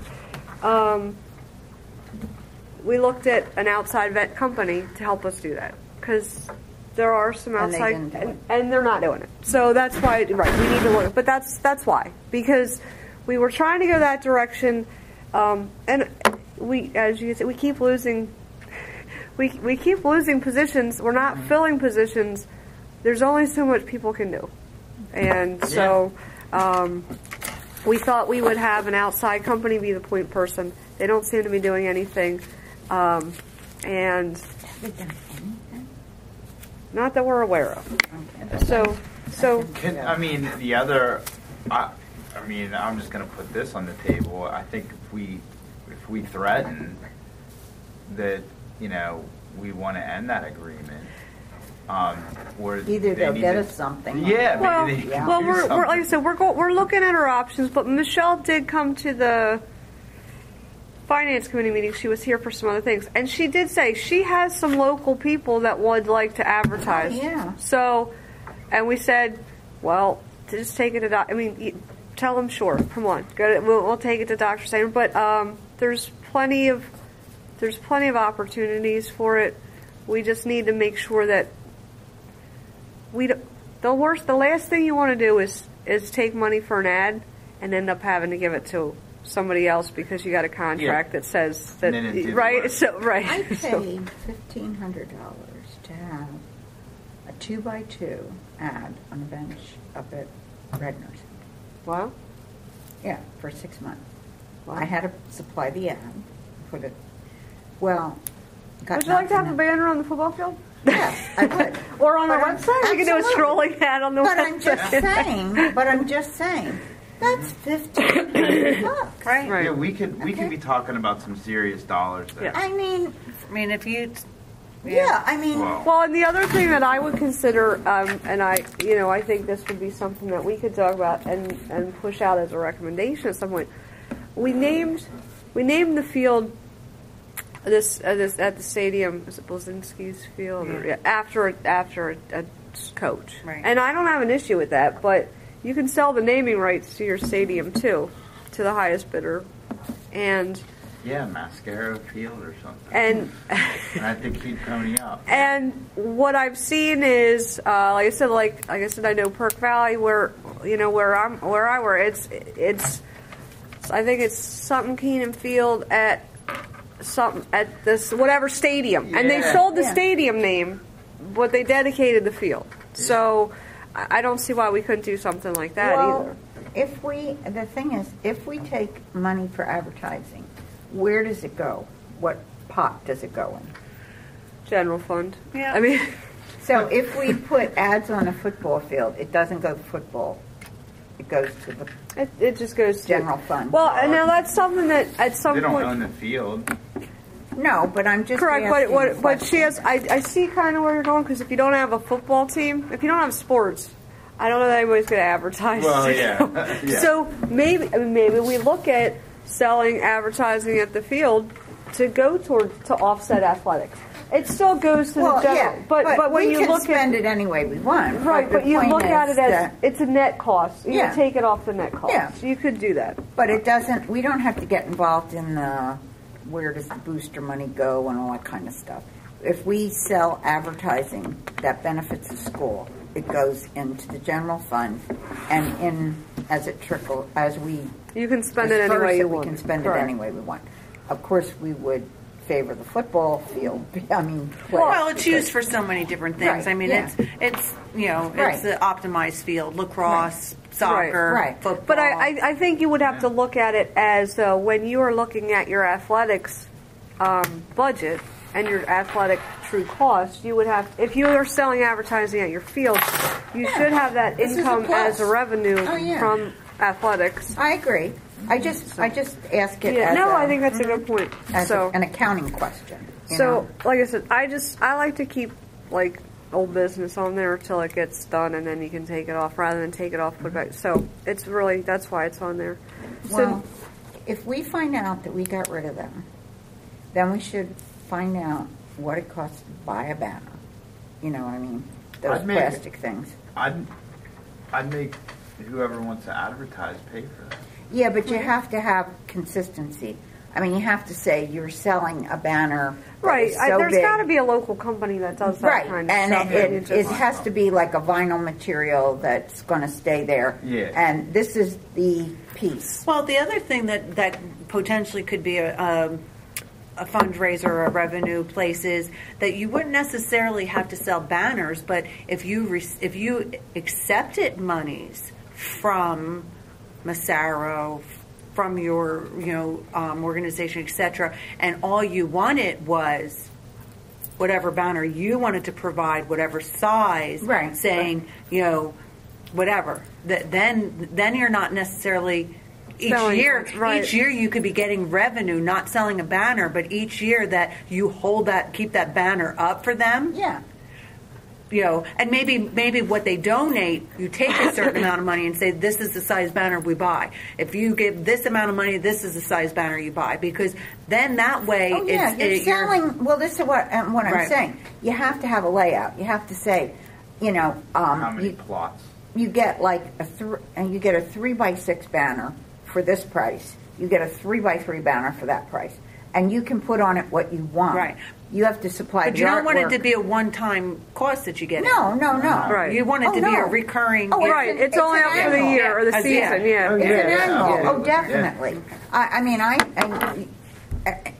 we looked at an outside vet company to help us do that, because there are some And they outside, didn't do it. and they're not doing it. So that's why, right, we need to look. But that's why, because we were trying to go that direction, and we, as you said, we keep losing. We keep losing positions. We're not filling positions. There's only so much people can do, and so we thought we would have an outside company be the point person. They don't seem to be doing anything, and Have they done anything? not that we're aware of. Okay. So I'm just going to put this on the table. I think if we threaten that, we want to end that agreement, or Either they'll get us something. Yeah, well, maybe they can well, do we're something. like I said, we're looking at our options. But Michelle did come to the finance committee meeting. She was here for some other things, and she did say she has some local people that would like to advertise. Oh, yeah. So, and we said, well, to just take it to tell them, sure, come on, we'll take it to Dr. Sainer. But there's plenty of opportunities for it. We just need to make sure that the last thing you want to do is take money for an ad and end up having to give it to somebody else because you got a contract that says that, And then it didn't right? work. So right. I paid So- $1,500 to have a 2x2 ad on a bench up at Redner's. Wow. Yeah, for 6 months. Wow. I had to supply the ad, put it. Well, got Would you like to have a nothing. banner on the football field? Yes, I would. Or on our But I'm- website? We can do a absolutely. scrolling ad on the But website. I'm just saying, that's $1,500. Right. Right. Yeah, we could Okay. be talking about some serious dollars there. Yeah. I mean, I mean, if you, yeah, I mean, Well, and the other thing that I would consider, and I think this would be something that we could talk about and push out as a recommendation at some point. We named the field this at the stadium. Is it Blazinski's Field? Or, yeah, after a coach. Right. And I don't have an issue with that, but you can sell the naming rights to your stadium too, to the highest bidder, and. Yeah, Mascaro Field or something. And I think keep coming up. and what I've seen is, like I said, I know Perk Valley, where I work. It's I think it's something Keenan Field at some at this whatever stadium, and they Yeah. sold the Yeah. stadium name, but they dedicated the field. So I don't see why we couldn't do something like that either. The thing is, if we take money for advertising, where does it go? What pot does it go in? General fund. Yeah. I mean, So if we put ads on a football field, it doesn't go to football. It goes to the it just goes to general fund. Well, and now that's something that at some They don't point. own the field. No, but I'm just Correct, asking but the she has. I see kind of where you're going, because if you don't have a football team, if you don't have sports, I don't know that anybody's going to advertise. Well, yeah. Yeah. So maybe we look at selling advertising at the field to go to offset athletics. It still goes to the general, yeah, but when we you can look spend at it any way we want. right, the but you point look at is it as that- it's a net cost. You Yeah. take it off the net cost. Yeah. You could do that. But it doesn't. We don't have to get involved in the where does the booster money go and all that kind of stuff. If we sell advertising that benefits the school, it goes into the general fund, and as You can spend it any disperse way you we want. can spend Correct. it any way we want. Of course, we would favor the football field. I mean, Well, it's used for so many different things. Right, I mean, yeah. it's Right. it's an optimized field: lacrosse, soccer, Right. football. But I think you would have to look at it as when you are looking at your athletics budget and your athletic true cost, you would have, if you are selling advertising at your field, you should have that This is a income plus. as a revenue Oh, yeah. from athletics. I agree. I just ask it. Yeah, as no, a, I think that's a good point. as So, an accounting question. you so know? like I said, I like to keep like old business on there until it gets done, and then you can take it off rather than take it off, put it back. So it's really, that's why it's on there. Well, if we find out that we got rid of them, then we should find out what it costs to buy a banner. You know what I mean? Those I'd make plastic things. I'd make whoever wants to advertise pay for that. Yeah, but you have to have consistency. I mean, you have to say you're selling a banner. that Right, is so there's big. got to be a local company that does that Right, kind of and stuff. it has to be like a vinyl material that's going to stay there. Yeah. And this is the piece. Well, the other thing that potentially could be a fundraiser or a revenue place is that you wouldn't necessarily have to sell banners, but if you accepted monies from Massaro, from your organization, etc., and all you wanted was whatever banner you wanted to provide, whatever size, Right, saying whatever, then you're not necessarily. Each Selling, year, right. each year you could be getting revenue, not selling a banner, but each year that you keep that banner up for them, Yeah. and maybe what they donate, you take a certain amount of money and say, this is the size banner we buy. If you give this amount of money, this is the size banner you buy, because then that way, Oh, yeah, you're selling. Well, this is what I'm Right. saying. You have to have a layout. You have to say, How many plots? you get like a 3x6 banner for this price. You get a 3x3 banner for that price, and you can put on it what you want. Right. You have to supply. But the you don't want it artwork. to be a one-time cost that you get. No. Right. You want it to be no. a recurring. Oh, Right, it's only an up for the annual. year or the Yeah. season, yeah. Oh, It's an Yeah, annual. yeah. Oh, definitely. I mean,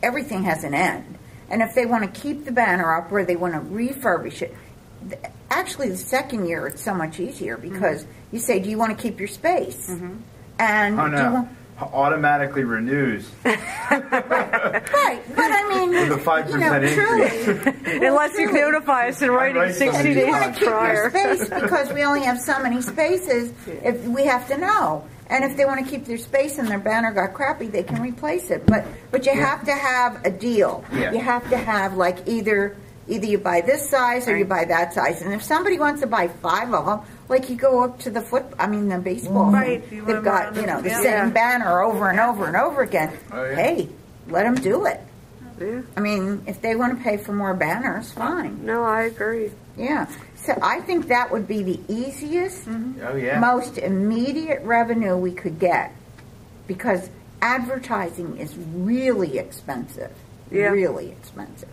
everything has an end. And if they want to keep the banner up or they want to refurbish it, actually the second year it's so much easier because you say, do you want to keep your space? And Oh do you no. want, Automatically renews right, but I mean, with a 5% truly, Unless you notify us in writing write 60 something you days want to keep your prior. space because we only have so many spaces. If we have to know, and if they want to keep their space and their banner got crappy, they can replace it. But you have to have a deal. Yeah. You have to have like either you buy this size or you buy that size. And if somebody wants to buy 5 of them, like you go up to the the baseball, Right. they've got the Yeah. same banner over and over and over again. Oh, yeah. Hey, let them do it. Yeah. I mean, if they want to pay for more banners, fine. No, I agree. Yeah. So I think that would be the easiest, Oh yeah. most immediate revenue we could get because advertising is really expensive. Yeah. Really expensive.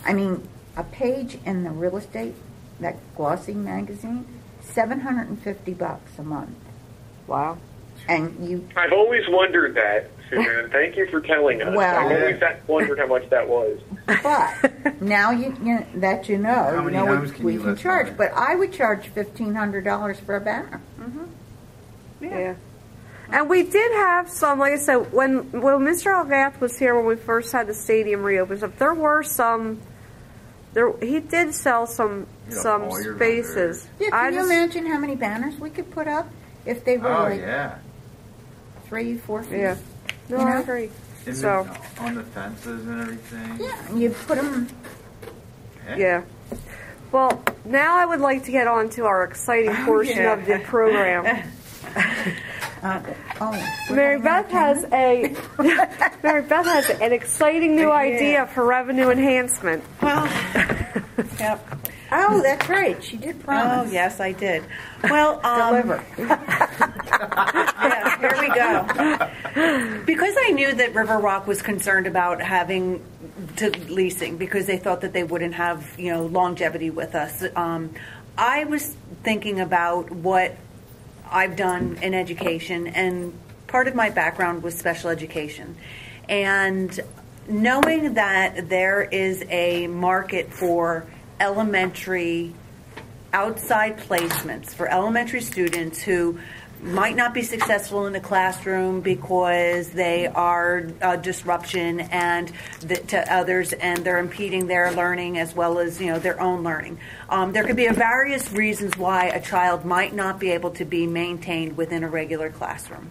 I mean, a page in the real estate, that glossy magazine, $750 a month. Wow. And you, I've always wondered that, Susan. Thank you for telling us. Well- I've always wondered how much that was. but now that you know, How many homes what can we you can list charge. on it? But I would charge $1,500 for a banner. Yeah. And we did have some, like I said, when Mr. Algath was here when we first had the stadium reopened up, there were some. He did sell some all your spaces. Yeah, can you imagine how many banners we could put up if they were Oh, like yeah. 3-4 feet? Yeah. No, You I know? agree. In So on the fences and everything. Yeah, and you put them. yeah. Well, now I would like to get on to our exciting portion of the program. Mary Beth has an exciting new idea for revenue enhancement. Well, yep. Oh, that's right. She did Oh, promise. yes, I did. Well, Deliver. yeah, here we go. Because I knew that River Rock was concerned about having to leasing because they thought that they wouldn't have, longevity with us. I was thinking about what I've done in education, and part of my background was special education. And knowing that there is a market for elementary outside placements for elementary students who might not be successful in the classroom because they are a disruption to others, and they're impeding their learning as well as their own learning. There could be various reasons why a child might not be able to be maintained within a regular classroom.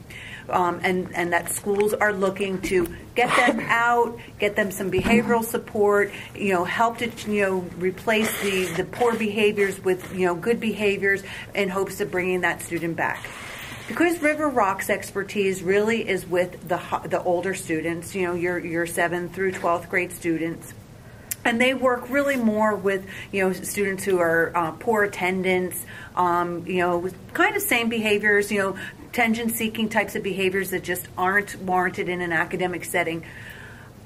And that schools are looking to get them out, get them some behavioral support, help to replace the poor behaviors with good behaviors in hopes of bringing that student back. Because River Rock's expertise really is with the older students, your 7th through 12th grade students. And they work really more with, students who are poor attendance, kind of same behaviors, attention-seeking types of behaviors that just aren't warranted in an academic setting.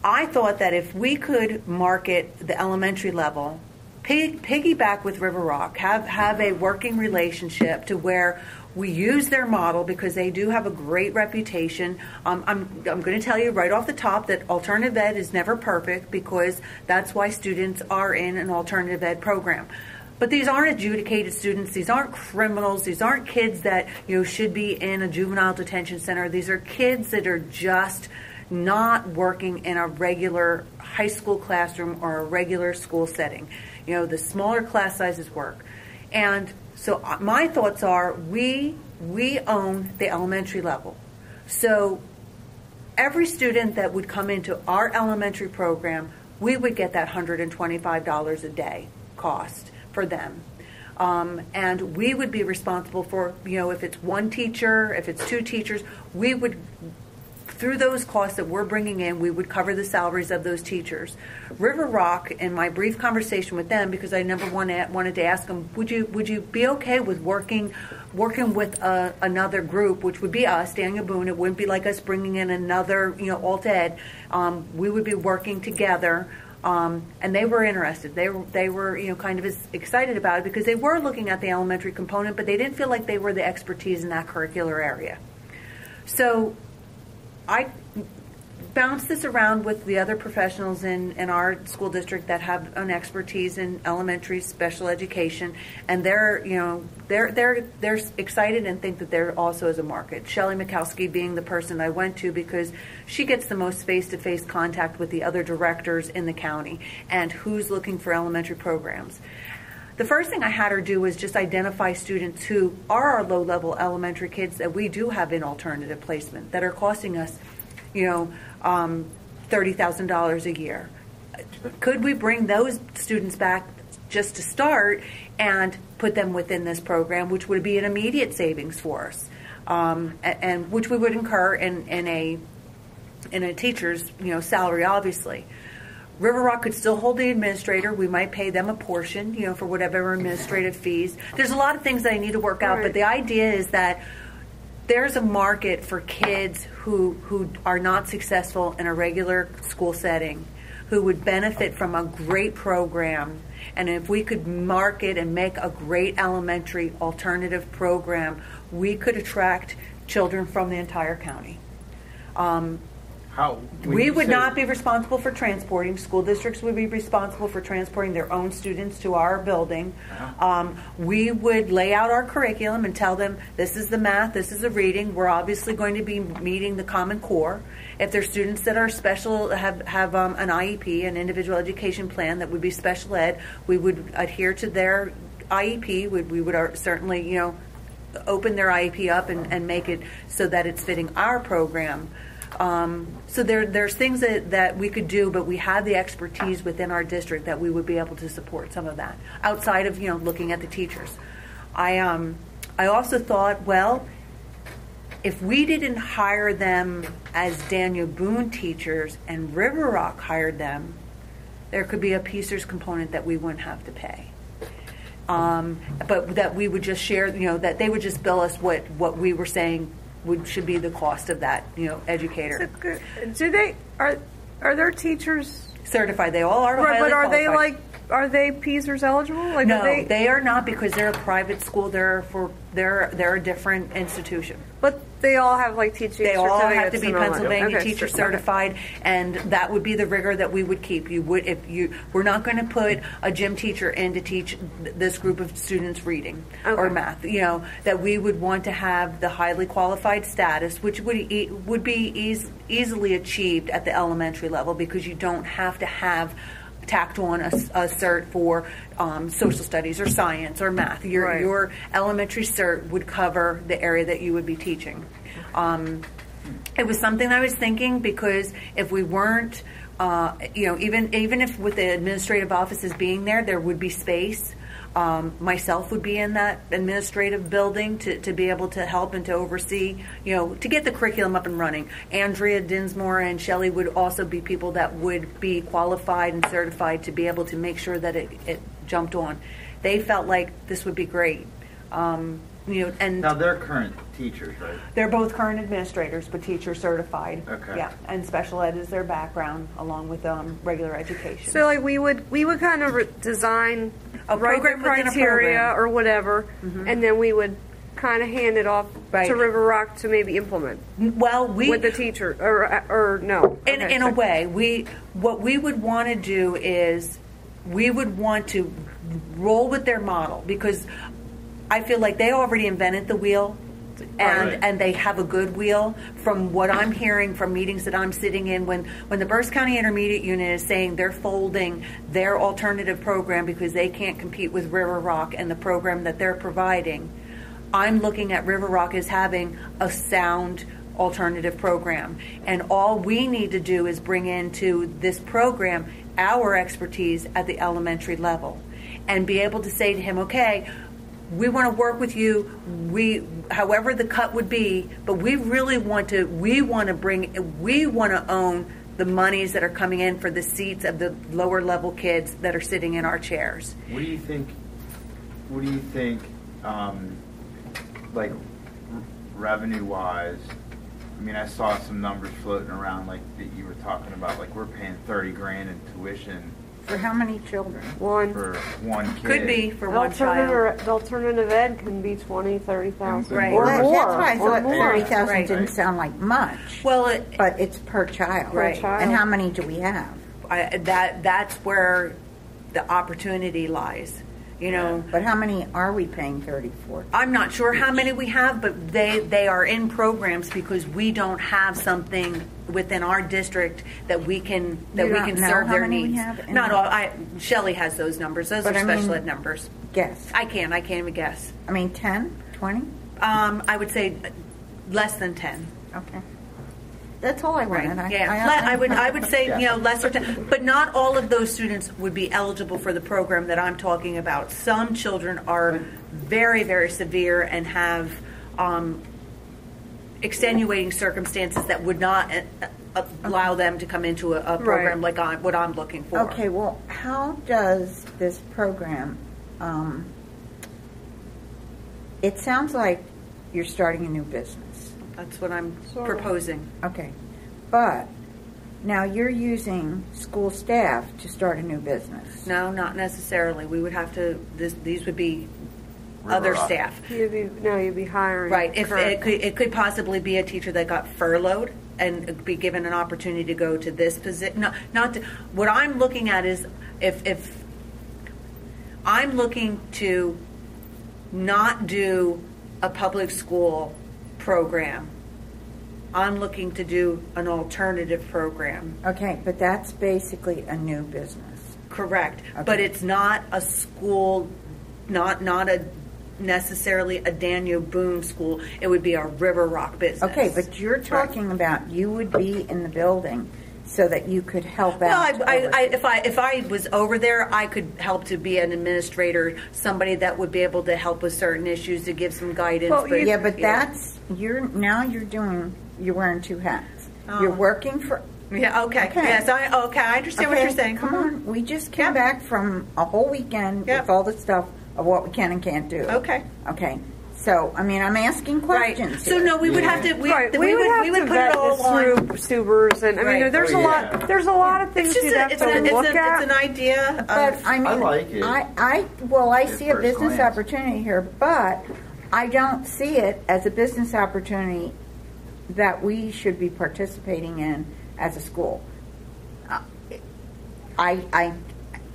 I thought that if we could market the elementary level, piggyback with River Rock, have a working relationship to where we use their model because they do have a great reputation. I'm going to tell you right off the top that alternative ed is never perfect because that's why students are in an alternative ed program. But these aren't adjudicated students. These aren't criminals. These aren't kids that should be in a juvenile detention center. These are kids that are just not working in a regular high school classroom or a regular school setting. The smaller class sizes work. And so my thoughts are we own the elementary level. So every student that would come into our elementary program, we would get that $125 a day cost for them. And we would be responsible for, if it's one teacher, if it's two teachers, we would, through those costs that we're bringing in, we would cover the salaries of those teachers. River Rock, in my brief conversation with them, because I number one wanted to ask them, would you be okay with working with another group, which would be us, Daniel Boone? It wouldn't be like us bringing in another, alt ed. We would be working together. And they were interested. They were kind of as excited about it because they were looking at the elementary component, but they didn't feel like they were the expertise in that curricular area. So I bounced this around with the other professionals in our school district that have an expertise in elementary special education, and they're excited and think that there also is a market. Shelley Mikowski being the person I went to because she gets the most face-to-face contact with the other directors in the county and who's looking for elementary programs. The first thing I had her do was just identify students who are our low-level elementary kids that we do have in alternative placement that are costing us, $30,000 a year. Could we bring those students back just to start and put them within this program, which would be an immediate savings for us, and which we would incur in a teacher's salary, obviously. River Rock could still hold the administrator. We might pay them a portion, for whatever administrative fees. There's a lot of things that I need to work out, but the idea is that there's a market for kids who are not successful in a regular school setting, who would benefit from a great program. And if we could market and make a great elementary alternative program, we could attract children from the entire county. How We would not be responsible for transporting. School districts would be responsible for transporting their own students to our building. We would lay out our curriculum and tell them, this is the math, this is the reading. We're obviously going to be meeting the Common Core. If there's students that are special, have an IEP, an individual education plan that would be special ed, we would adhere to their IEP. We would certainly, open their IEP up and make it so that it's fitting our program. So there's things that we could do, but we have the expertise within our district that we would be able to support some of that outside of looking at the teachers. I also thought, well, if we didn't hire them as Daniel Boone teachers and River Rock hired them, there could be a PCERS component that we wouldn't have to pay. But that we would just share, that they would just bill us what we were saying should be the cost of that, educator. Do they are their teachers Certified? They all are. Right, highly but qualified. are they PCERS eligible? Like, No, they are not, because they're a private school. They're a different institution. But they all have teaching. They all have to certificates be and all that. Pennsylvania Okay, teacher okay. certified, and that would be the rigor that we would keep. We're not going to put a gym teacher in to teach this group of students reading or Okay. math. That we would want to have the highly qualified status, which would be easily achieved at the elementary level, because you don't have to have tacked on a cert for social studies or science or math. Your elementary cert would cover the area that you would be teaching. It was something I was thinking, because if we weren't, even if with the administrative offices being there would be space. Myself would be in that administrative building to be able to help and to oversee, to get the curriculum up and running. Andrea Dinsmore and Shelley would also be people that would be qualified and certified to be able to make sure that it jumped on. They felt like this would be great. And Now they're current teachers, right? they're both current administrators, but teacher certified. Okay. Yeah, and special ed is their background, along with regular education. So we would kind of design A write program the within a criteria program. or whatever, and then we would kind of hand it off Right. to River Rock to maybe implement Well, with the teacher or no. Okay, In a way, what we would want to do is we would want to roll with their model, because I feel like they already invented the wheel, and they have a good wheel. From what I'm hearing from meetings that I'm sitting in, when the Berks County Intermediate Unit is saying they're folding their alternative program because they can't compete with River Rock and the program that they're providing, I'm looking at River Rock as having a sound alternative program. And all we need to do is bring into this program our expertise at the elementary level and be able to say to him, okay, we want to work with you, however the cut would be, but we want to own the monies that are coming in for the seats of the lower level kids that are sitting in our chairs. What do you think? Revenue wise? I mean, I saw some numbers floating around that you were talking about. We're paying $30,000 in tuition For how many children? one. for one kid. Could be for one child. The alternative ed can be 20, 30,000 Right. or Well, more. that's why I or thought more. 30,000 Right. didn't sound like much. Well, But it's per child. Right. child. And how many do we have? that's where the opportunity lies. But how many are we paying 30 for? I'm not sure how many we have, but they are in programs because we don't have something within our district that we can You don't know serve how their many we needs. have in Not the- all. Shelley has those numbers. Those But are I special mean- ed numbers. Guess. I can't even guess. I mean, 10, 20? I would say less than 10. Okay. That's all I Right. wanted. I would say lesser than, but not all of those students would be eligible for the program that I'm talking about. Some children are very, very severe and have extenuating circumstances that would not allow them to come into a program like what I'm looking for. Okay, well, how does this program, it sounds like you're starting a new business. That's what I'm Sort of. proposing. Okay, but now you're using school staff to start a new business. No, not necessarily. We would have to. These would be other Rock. staff. You'd be hiring. Right. If current. it could possibly be a teacher that got furloughed and be given an opportunity to go to this position. No, not to, what I'm looking at is if I'm looking to not do a public school program, I'm looking to do an alternative program. Okay, but that's basically a new business. Correct. Okay. But it's not a school, not a necessarily a Daniel Boone school. It would be a River Rock business. Okay, but you're talking about you would be in the building so that you could help out. Well, if I was over there, I could help to be an administrator, somebody that would be able to help with certain issues, to give some guidance. Well, yeah, but that's you're wearing two hats. You're working for. Yeah. Okay. Yes. I understand what you're saying. Come on. We just came back from a whole weekend Yep. with all the stuff of what we can and can't do. Okay. Okay. So, I mean, I'm asking Right. questions. So here. no, we would have to. We would have put to it vet all this on. through Subers, and I mean, Right. there's Oh, a yeah. lot. There's a lot of things It's just you'd have to look at. it's an idea. Of, But I mean, I like it. I see a first business glance. opportunity here, but I don't see it as a business opportunity that we should be participating in as a school. I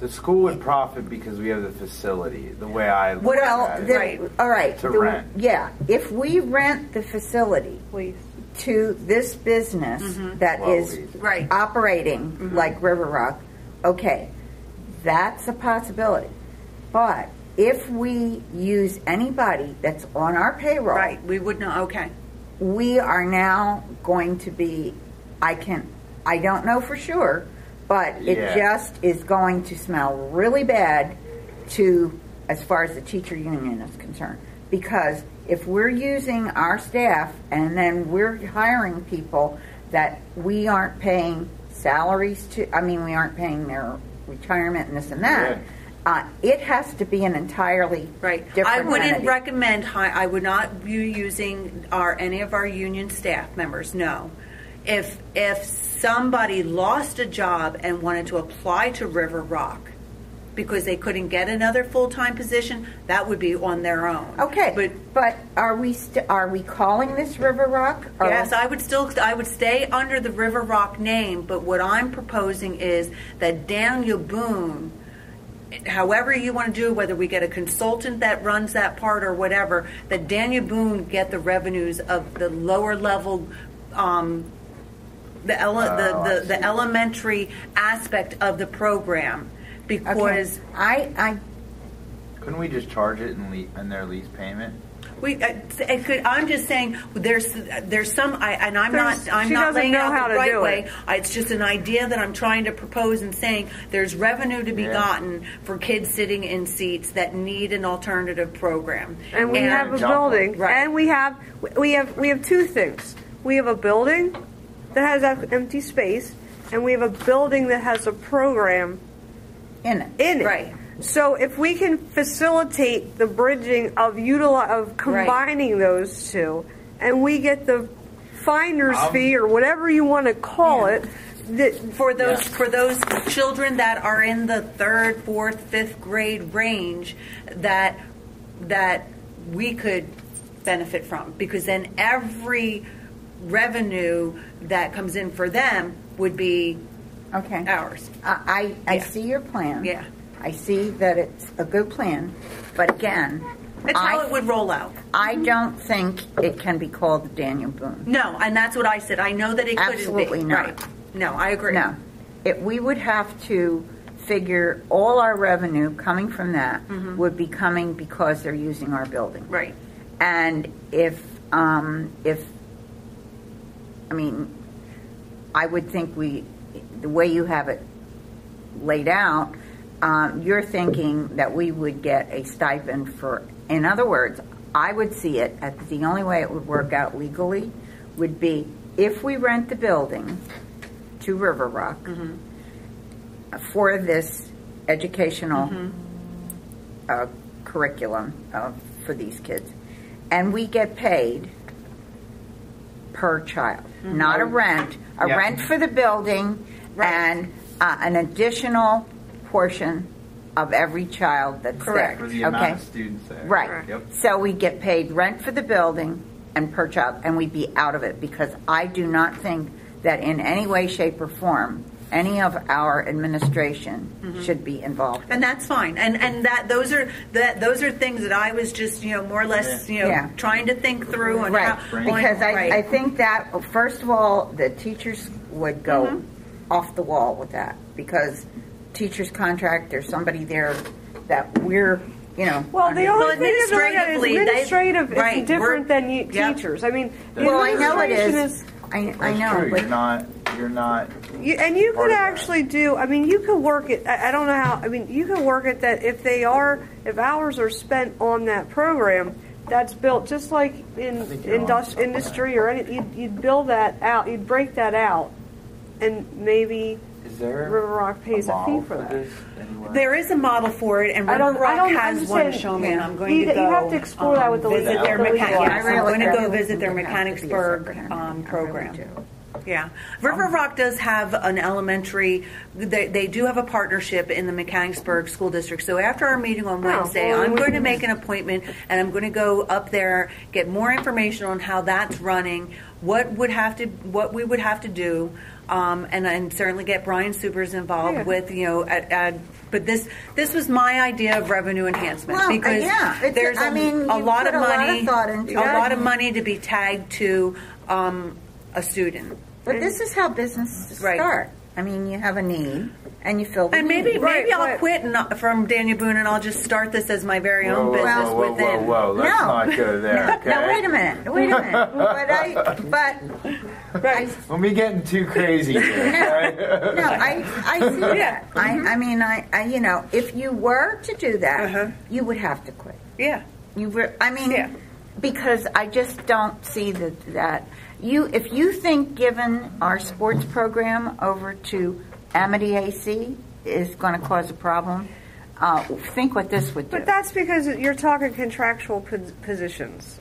The school would profit because we have the facility. The way I look well, at it. Right. all right. To rent. Yeah, if we rent the facility Please. to this business that Well, is Right. operating like River Rock, okay, that's a possibility. But if we use anybody that's on our payroll, right. We would know. Okay. we are now going to be, I don't know for sure, but it Yeah. just is going to smell really bad as far as the teacher union is concerned. Because if we're using our staff and then we're hiring people that we aren't paying salaries to, we aren't paying their retirement and this and that, it has to be an entirely Right. different I wouldn't entity. recommend. I would not be using any of our union staff members. No. If somebody lost a job and wanted to apply to River Rock because they couldn't get another full-time position, that would be on their own. Okay, but are we calling this River Rock? Or- Yes, I would stay under the River Rock name, but what I'm proposing is that Daniel Boone, however you want to do it, whether we get a consultant that runs that part or whatever, that Daniel Boone get the revenues of the lower level, the elementary aspect of the program, because I Couldn't we just charge it in their lease payment? I'm just saying there's some, and I'm She not doesn't laying know out how the to right do way. it. It's just an idea that I'm trying to propose and saying there's revenue to be Yeah. gotten for kids sitting in seats that need an alternative program. And we have a jump building, Right. and we have two things. We have a building that has that empty space, and we have a building that has a program in it. in it. Right. So if we can facilitate the bridging of combining those two, and we get the finder's fee or whatever you want to call it, For those children that are in the 3rd, 4th, 5th grade range, that we could benefit from, because then every revenue that comes in for them would be Okay. ours. I Yeah. see your plan. Yeah. I see that it's a good plan, but again, It's how it would roll out. I don't think it can be called Daniel Boone. No, and that's what I said. I know that it couldn't be. Absolutely not. Right. No, I agree. No, we would have to figure all our revenue coming from that would be coming because they're using our building. Right. And I would think the way you have it laid out, you're thinking that we would get a stipend for, in other words, I would see it as the only way it would work out legally would be if we rent the building to River Rock for this educational curriculum for these kids, and we get paid per child, not a rent, Yeah. rent for the building and an additional portion of every child that's Correct. there. For the amount of students there. Right. Yep. So we get paid rent for the building and per child, and we'd be out of it because I do not think that in any way, shape, or form any of our administration should be involved. And that's fine. And those are things that I was just more or less trying to think through. And Right. how, Because right. I think that, first of all, the teachers would go off the wall with that because teachers' contract, there's somebody there that we're, Well, the only thing is administratively, administrative right, is different than yep. teachers. I mean, Well, I know it administration is. I That's know, true. but You're not. And you part could of that. actually do. I mean, you could work it. I don't know how. I mean, you could work it that if hours are spent on that program, that's built just like in industry or anything. You'd build that out. You'd break that out, and maybe Is there River Rock pays a fee model for that. this anywhere? There is a model for it, and I River don't- Rock I'm has just one saying, to show me, yeah. and I'm going You- to go. you have to explore that with the visit legal- their the legal mechanic. aspect. I'm going to go do. visit their It has to be a Mechanicsburg separate entity. I program. really do. Yeah, River Rock does have an elementary. They do have a partnership in the Mechanicsburg School District. So after our meeting on Wednesday, well, I'm we going to can- make an appointment, and I'm going to go up there, get more information on how that's running, what we would have to do, and certainly get Brian Supers involved Yeah. with But this was my idea of revenue enhancement Well, because yeah, it's- there's I mean, a you lot put of a lot of money, thought into a it. lot of money to be tagged to a student. But this is how businesses Right. start. I mean, you have a need, and you fill the And need. maybe I'll right. quit from Daniel Boone and I'll just start this as my very own business whoa, within. whoa, Let's No. not go there. Okay? No, wait a minute. But When we getting too crazy here, right? no, I see that. I mean, if you were to do that, you would have to quit. Yeah. I mean, because I just don't see that if you think giving our sports program over to Amity AC is going to cause a problem, think what this would do. But that's because you're talking contractual positions.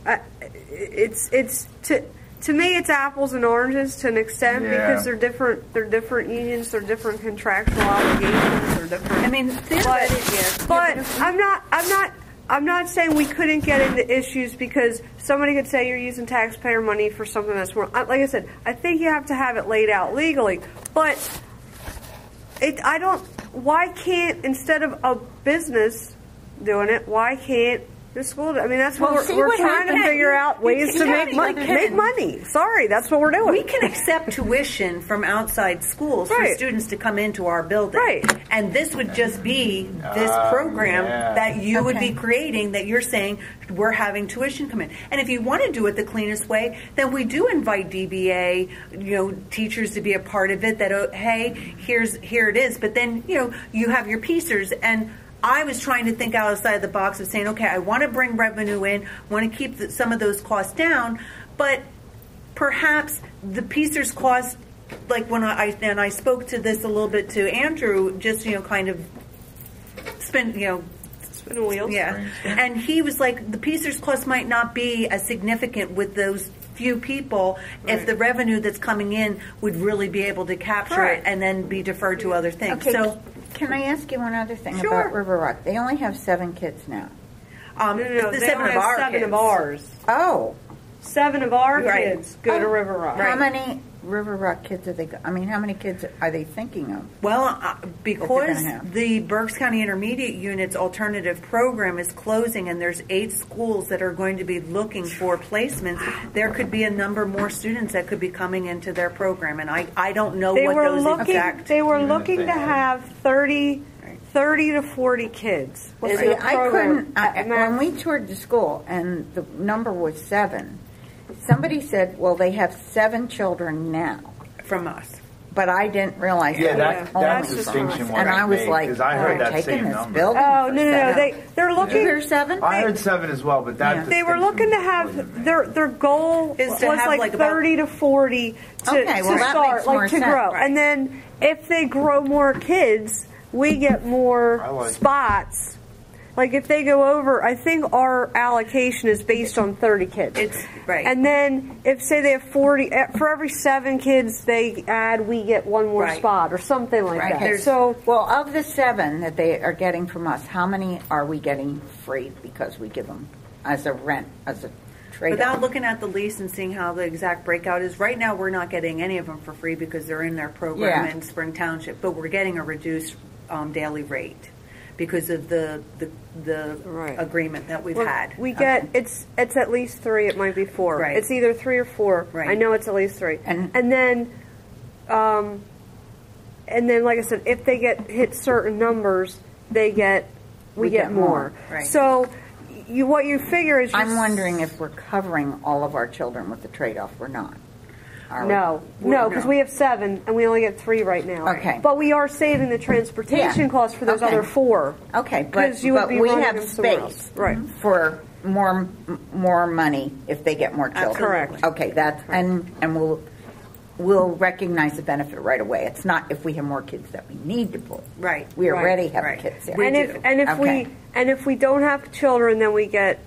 To me, it's apples and oranges to an extent because they're different. They're different unions. They're different contractual obligations. They're different. I mean, But I'm not saying we couldn't get into issues because somebody could say you're using taxpayer money for something that's more. Like I said, I think you have to have it laid out legally. But why can't, instead of a business doing it, why can't the school? I mean, that's what we're trying to figure out ways to make money. Sorry, that's what we're doing. we can accept tuition from outside schools for Right. students to come into our building. Right. And this would just be this program yeah. that you would be creating that you're saying we're having tuition come in. And if you want to do it the cleanest way, then we do invite DBA, teachers to be a part of it that, hey, here it is. But then, you have your piecers and I was trying to think outside the box of saying, okay, I want to bring revenue in, want to keep some of those costs down, but perhaps the piecers cost, like when I spoke to this a little bit to Andrew, just kind of spin wheels. yeah, and he was like, the piecers cost might not be as significant with those few people if the revenue that's coming in would really be able to capture it and then be deferred to other things. Okay, So. can I ask you one other thing Sure. about River Rock? They only have 7 kids now. No, the they seven only of have our 7 kids. of ours. Oh, 7 of our Right. kids go to River Rock. how many River Rock kids are they? I mean, how many kids are they thinking of? Well, because gonna have. the Berks County Intermediate Unit's alternative program is closing and there's 8 schools that are going to be looking for placements, there could be a number more students that could be coming into their program. And I don't know They what were those looking. exact... They were Even if looking they to had- have 30 to 40 kids. Well, in see, the I program. couldn't. When we toured the school and the number was 7, somebody said, "Well, they have 7 children now," From us. but I didn't realize. Yeah, that was that that's only distinction from us. wasn't And I was made, like, 'cause I heard "They're that taking same this number." building Oh for no! 7." They're Did looking. you hear 7? I heard 7 as well, but that They were distinction looking to wasn't have made. their goal Is was to have, like like, about- 30 to 40 to, Okay, well, to that start, makes more like to sense. grow, Right. and then if they grow more kids, we get more I like it. spots like if they go over, I think our allocation is based on 30 kids. It's right. And then if say they have 40, for every 7 kids they add, we get 1 more Right. spot or something like Right. that. So Well, of the 7 that they are getting from us, how many are we getting free because we give them as a rent, as a trade-off? Without looking at the lease and seeing how the exact breakout is, right now we're not getting any of them for free because they're in their program Yeah. in Spring Township, but we're getting a reduced daily rate because of the Right. agreement that we've well, had. we get it's at least 3. It might be 4. Right. It's either 3 or 4. Right. I know it's at least 3. And- And then, like I said, if they hit certain numbers, we get more. Right. So, what you figure is I'm wondering if we're covering all of our children with the trade-off or not. Are we? No, because No. we have 7 and we only get 3 right now. Okay. But we are saving the transportation Yeah. costs for those Okay. other 4. Okay, but, 'Cause you would but be we running have them somewhere space else. Right. for more money if they get more children. Correct. Okay, that's and we'll recognize the benefit right away. It's not if we have more kids that we need to pull. Right. We Right. already have Right. kids there. We do. Okay. If we don't have children, then we get.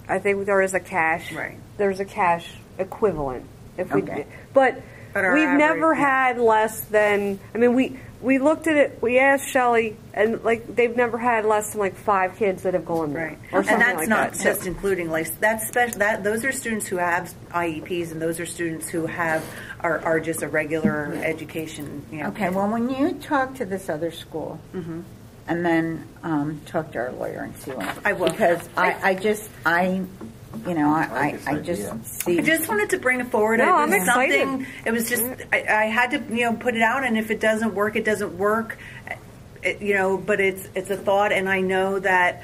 I think there is a cash. Right. There's a cash equivalent if we. Okay. But our we've average, never yeah. had less than. I mean, we looked at it. We asked Shelley, and like they've never had less than like 5 kids that have gone there, Right, or and something that's like not that. just including like that's special. That those are students who have IEPs, and those are students who are just a regular education. You know. Okay, well, when you talk to this other school, and then talk to our lawyer and see what I will. because I just this just idea. see. I just wanted to bring it forward. No, It I'm was excited. something. It was just I had to put it out, and if it doesn't work, it doesn't work. But it's a thought, and I know that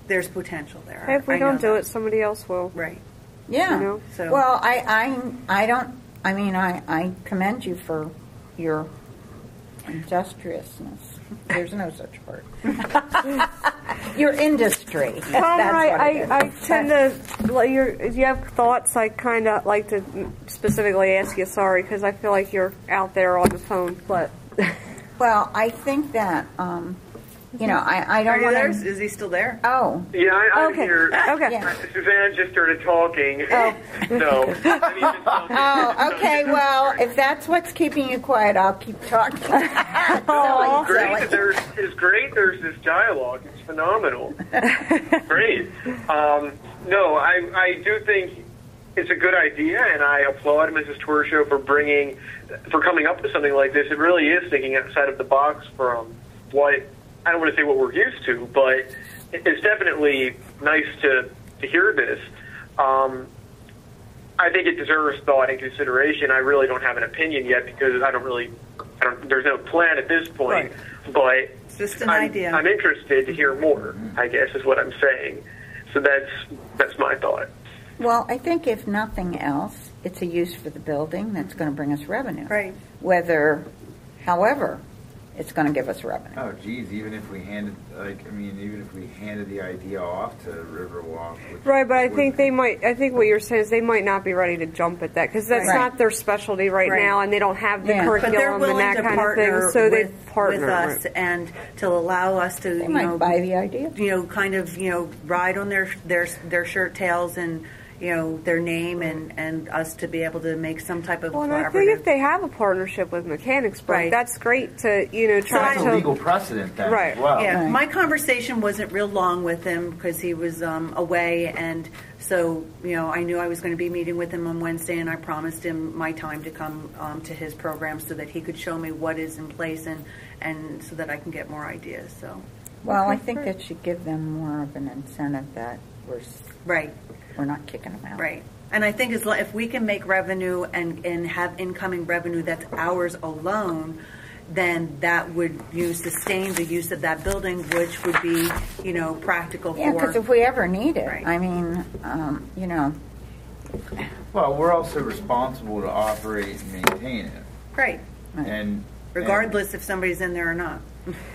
there's potential there. Hey, if we I know don't do that. it, somebody else will. right. Yeah. You know, so- Well, I don't. I mean, I commend you for your industriousness. There's no such word. Your industry. Tom, That's what it is. I tend to. If you have thoughts, I kind of like to specifically ask you. Sorry, because I feel like you're out there on the phone. But Well, I think that I Are don't you want there? to. Is he still there? Oh. Yeah, I'm okay, here. okay. Yeah. Suzanne just started talking. Oh. So. Oh, okay. Well, if that's what's keeping you quiet, I'll keep talking. Aw. Great. It's great. There's this dialogue. It's phenomenal. Great. No, I do think it's a good idea, and I applaud Mrs. Torshow for coming up with something like this. It really is thinking outside of the box from what I don't want to say what we're used to, but it's definitely nice to hear this. I think it deserves thought and consideration. I really don't have an opinion yet because there's no plan at this point. But It's just an I'm, idea. I'm interested to hear more, I guess is what I'm saying. So that's my thought. Well, I think if nothing else, it's a use for the building that's going to bring us revenue. Right. However, it's going to give us revenue. Oh, geez, even if we handed the idea off to Riverwalk. Right, but I think they might. I think what you're saying is they might not be ready to jump at that because that's Right. not their specialty right Right. now, and they don't have the Yeah. But they're curriculum and willing that to kind of partner thing. So they with, partner with us right. and to allow us to, They might buy the idea. kind of, ride on their shirt tails and, their name and us to be able to make some type of Well, and I collaborative. think if they have a partnership with Mechanicsburg, Right. that's great to try That's to a legal precedent then Right. as well. Yeah, Right. my conversation wasn't real long with him because he was away, and so I knew I was going to be meeting with him on Wednesday, and I promised him my time to come to his program so that he could show me what is in place and so that I can get more ideas. So Well, I think that should give them more of an incentive that right, we're not kicking them out. right. And I think if we can make revenue and have incoming revenue that's ours alone, then that would sustain the use of that building, which would be, practical Yeah, for. because if we ever need it, Right. I mean, Well, we're also responsible to operate and maintain it. Right. And Regardless if somebody's in there or not.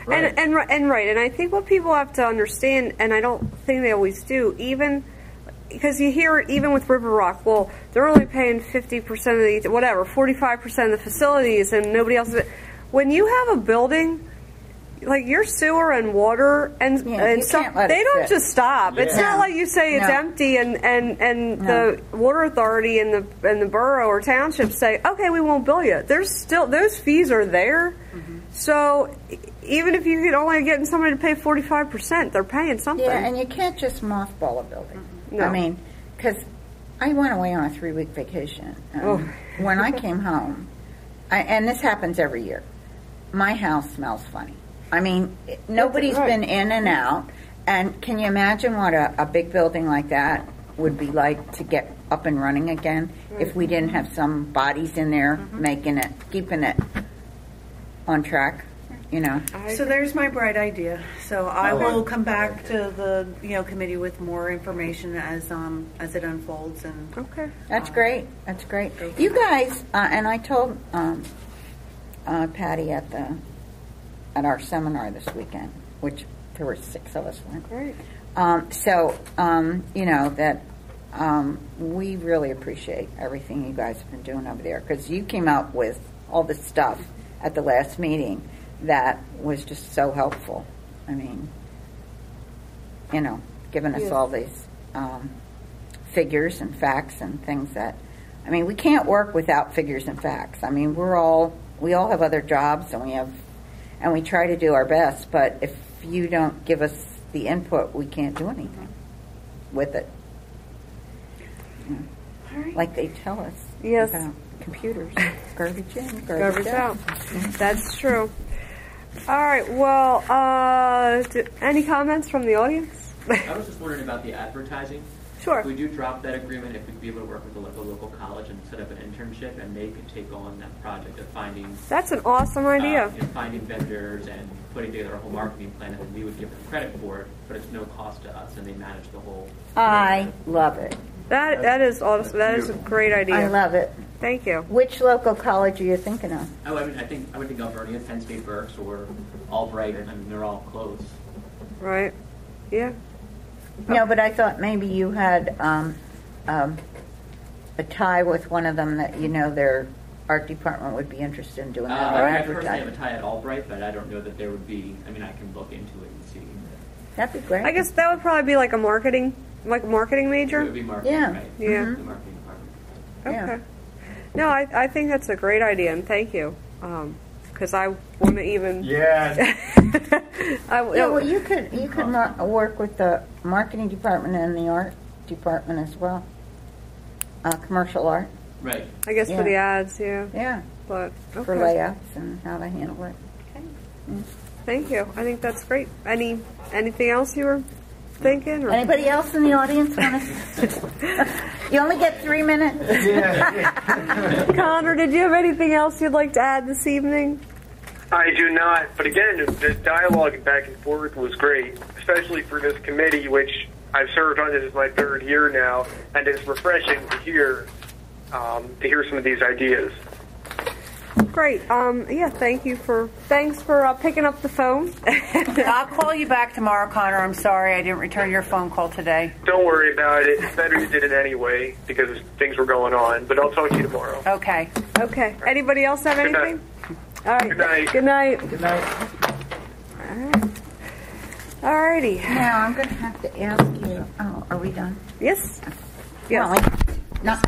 Right. And right, and I think what people have to understand, and I don't think they always do, even because you hear it even with River Rock, well, they're only paying 50% of the, whatever, 45% of the facilities, and nobody else. When you have a building, like your sewer and water and you stuff, can't let they it don't sit. just stop. It's Yeah. not like you say it's No. empty and No. the water authority and the borough or township say, okay, we won't bill you. There's still, those fees are there. So even if you could only get somebody to pay 45%, they're paying something. Yeah, and you can't just mothball a building. No. I mean, because I went away on a 3-week vacation. When I came home, and this happens every year, my house smells funny. I mean, nobody's right. been in and out. And can you imagine what a big building like that would be like to get up and running again if we didn't have some bodies in there making it, keeping it on track, you know? So there's my bright idea. So I will come back to the committee with more information as it unfolds. And Okay. That's great. That's great. You guys, and I told Patty at our seminar this weekend, which there were 6 of us went. Great. That we really appreciate everything you guys have been doing over there, because you came up with all this stuff at the last meeting that was just so helpful. I mean, giving us all these figures and facts and things that, I mean, we can't work without figures and facts. I mean, we all have other jobs and we try to do our best, but if you don't give us the input, we can't do anything with it. Like they tell us Yes. about computers. Garbage in, Garbage out. That's true. All right. Well, any comments from the audience? I was just wondering about the advertising. Sure. If we do drop that agreement, if we'd be able to work with a local college and set up an internship, and they could take on that project of finding That's an awesome idea. finding vendors and putting together a whole marketing plan, and then we would give them credit for it, but it's no cost to us, and they manage the whole. I love it. That is awesome. That is a great idea. I love it. Thank you. Which local college are you thinking of? Oh, I would think Albernia, Penn State Berks, or Albright. I mean, they're all close. Right. Yeah. No, but I thought maybe you had a tie with one of them that their art department would be interested in doing that. I personally have a tie at Albright, but I don't know that there would be. I mean, I can look into it and see. That'd be great. I guess that would probably be like a marketing major. It would be marketing, Yeah. right? Yeah. The marketing department. Okay. No, I think that's a great idea, and thank you. Because I wouldn't even. Yeah. Well, you could work with the marketing department and the art department as well. Commercial art. Right. I guess for the ads, yeah. Yeah. But okay. For layouts and how to handle it. Thank you. I think that's great. Anything else you were thinking? Or? Anybody else in the audience want to? You only get 3 minutes. Connor, did you have anything else you'd like to add this evening? I do not, but again, the dialogue back and forth was great, especially for this committee, which I've served on. This is my 3rd year now, and it's refreshing to hear some of these ideas. Great. Yeah, thanks for picking up the phone. I'll call you back tomorrow, Connor. I'm sorry I didn't return your phone call today. Don't worry about it. It's better you did it anyway because things were going on, but I'll talk to you tomorrow. Okay. Okay. Anybody else have Good anything? All right. Good night. Good night. Good night. All righty. Now I'm going to have to ask you. Oh, are we done? Yes. Yes. Well, not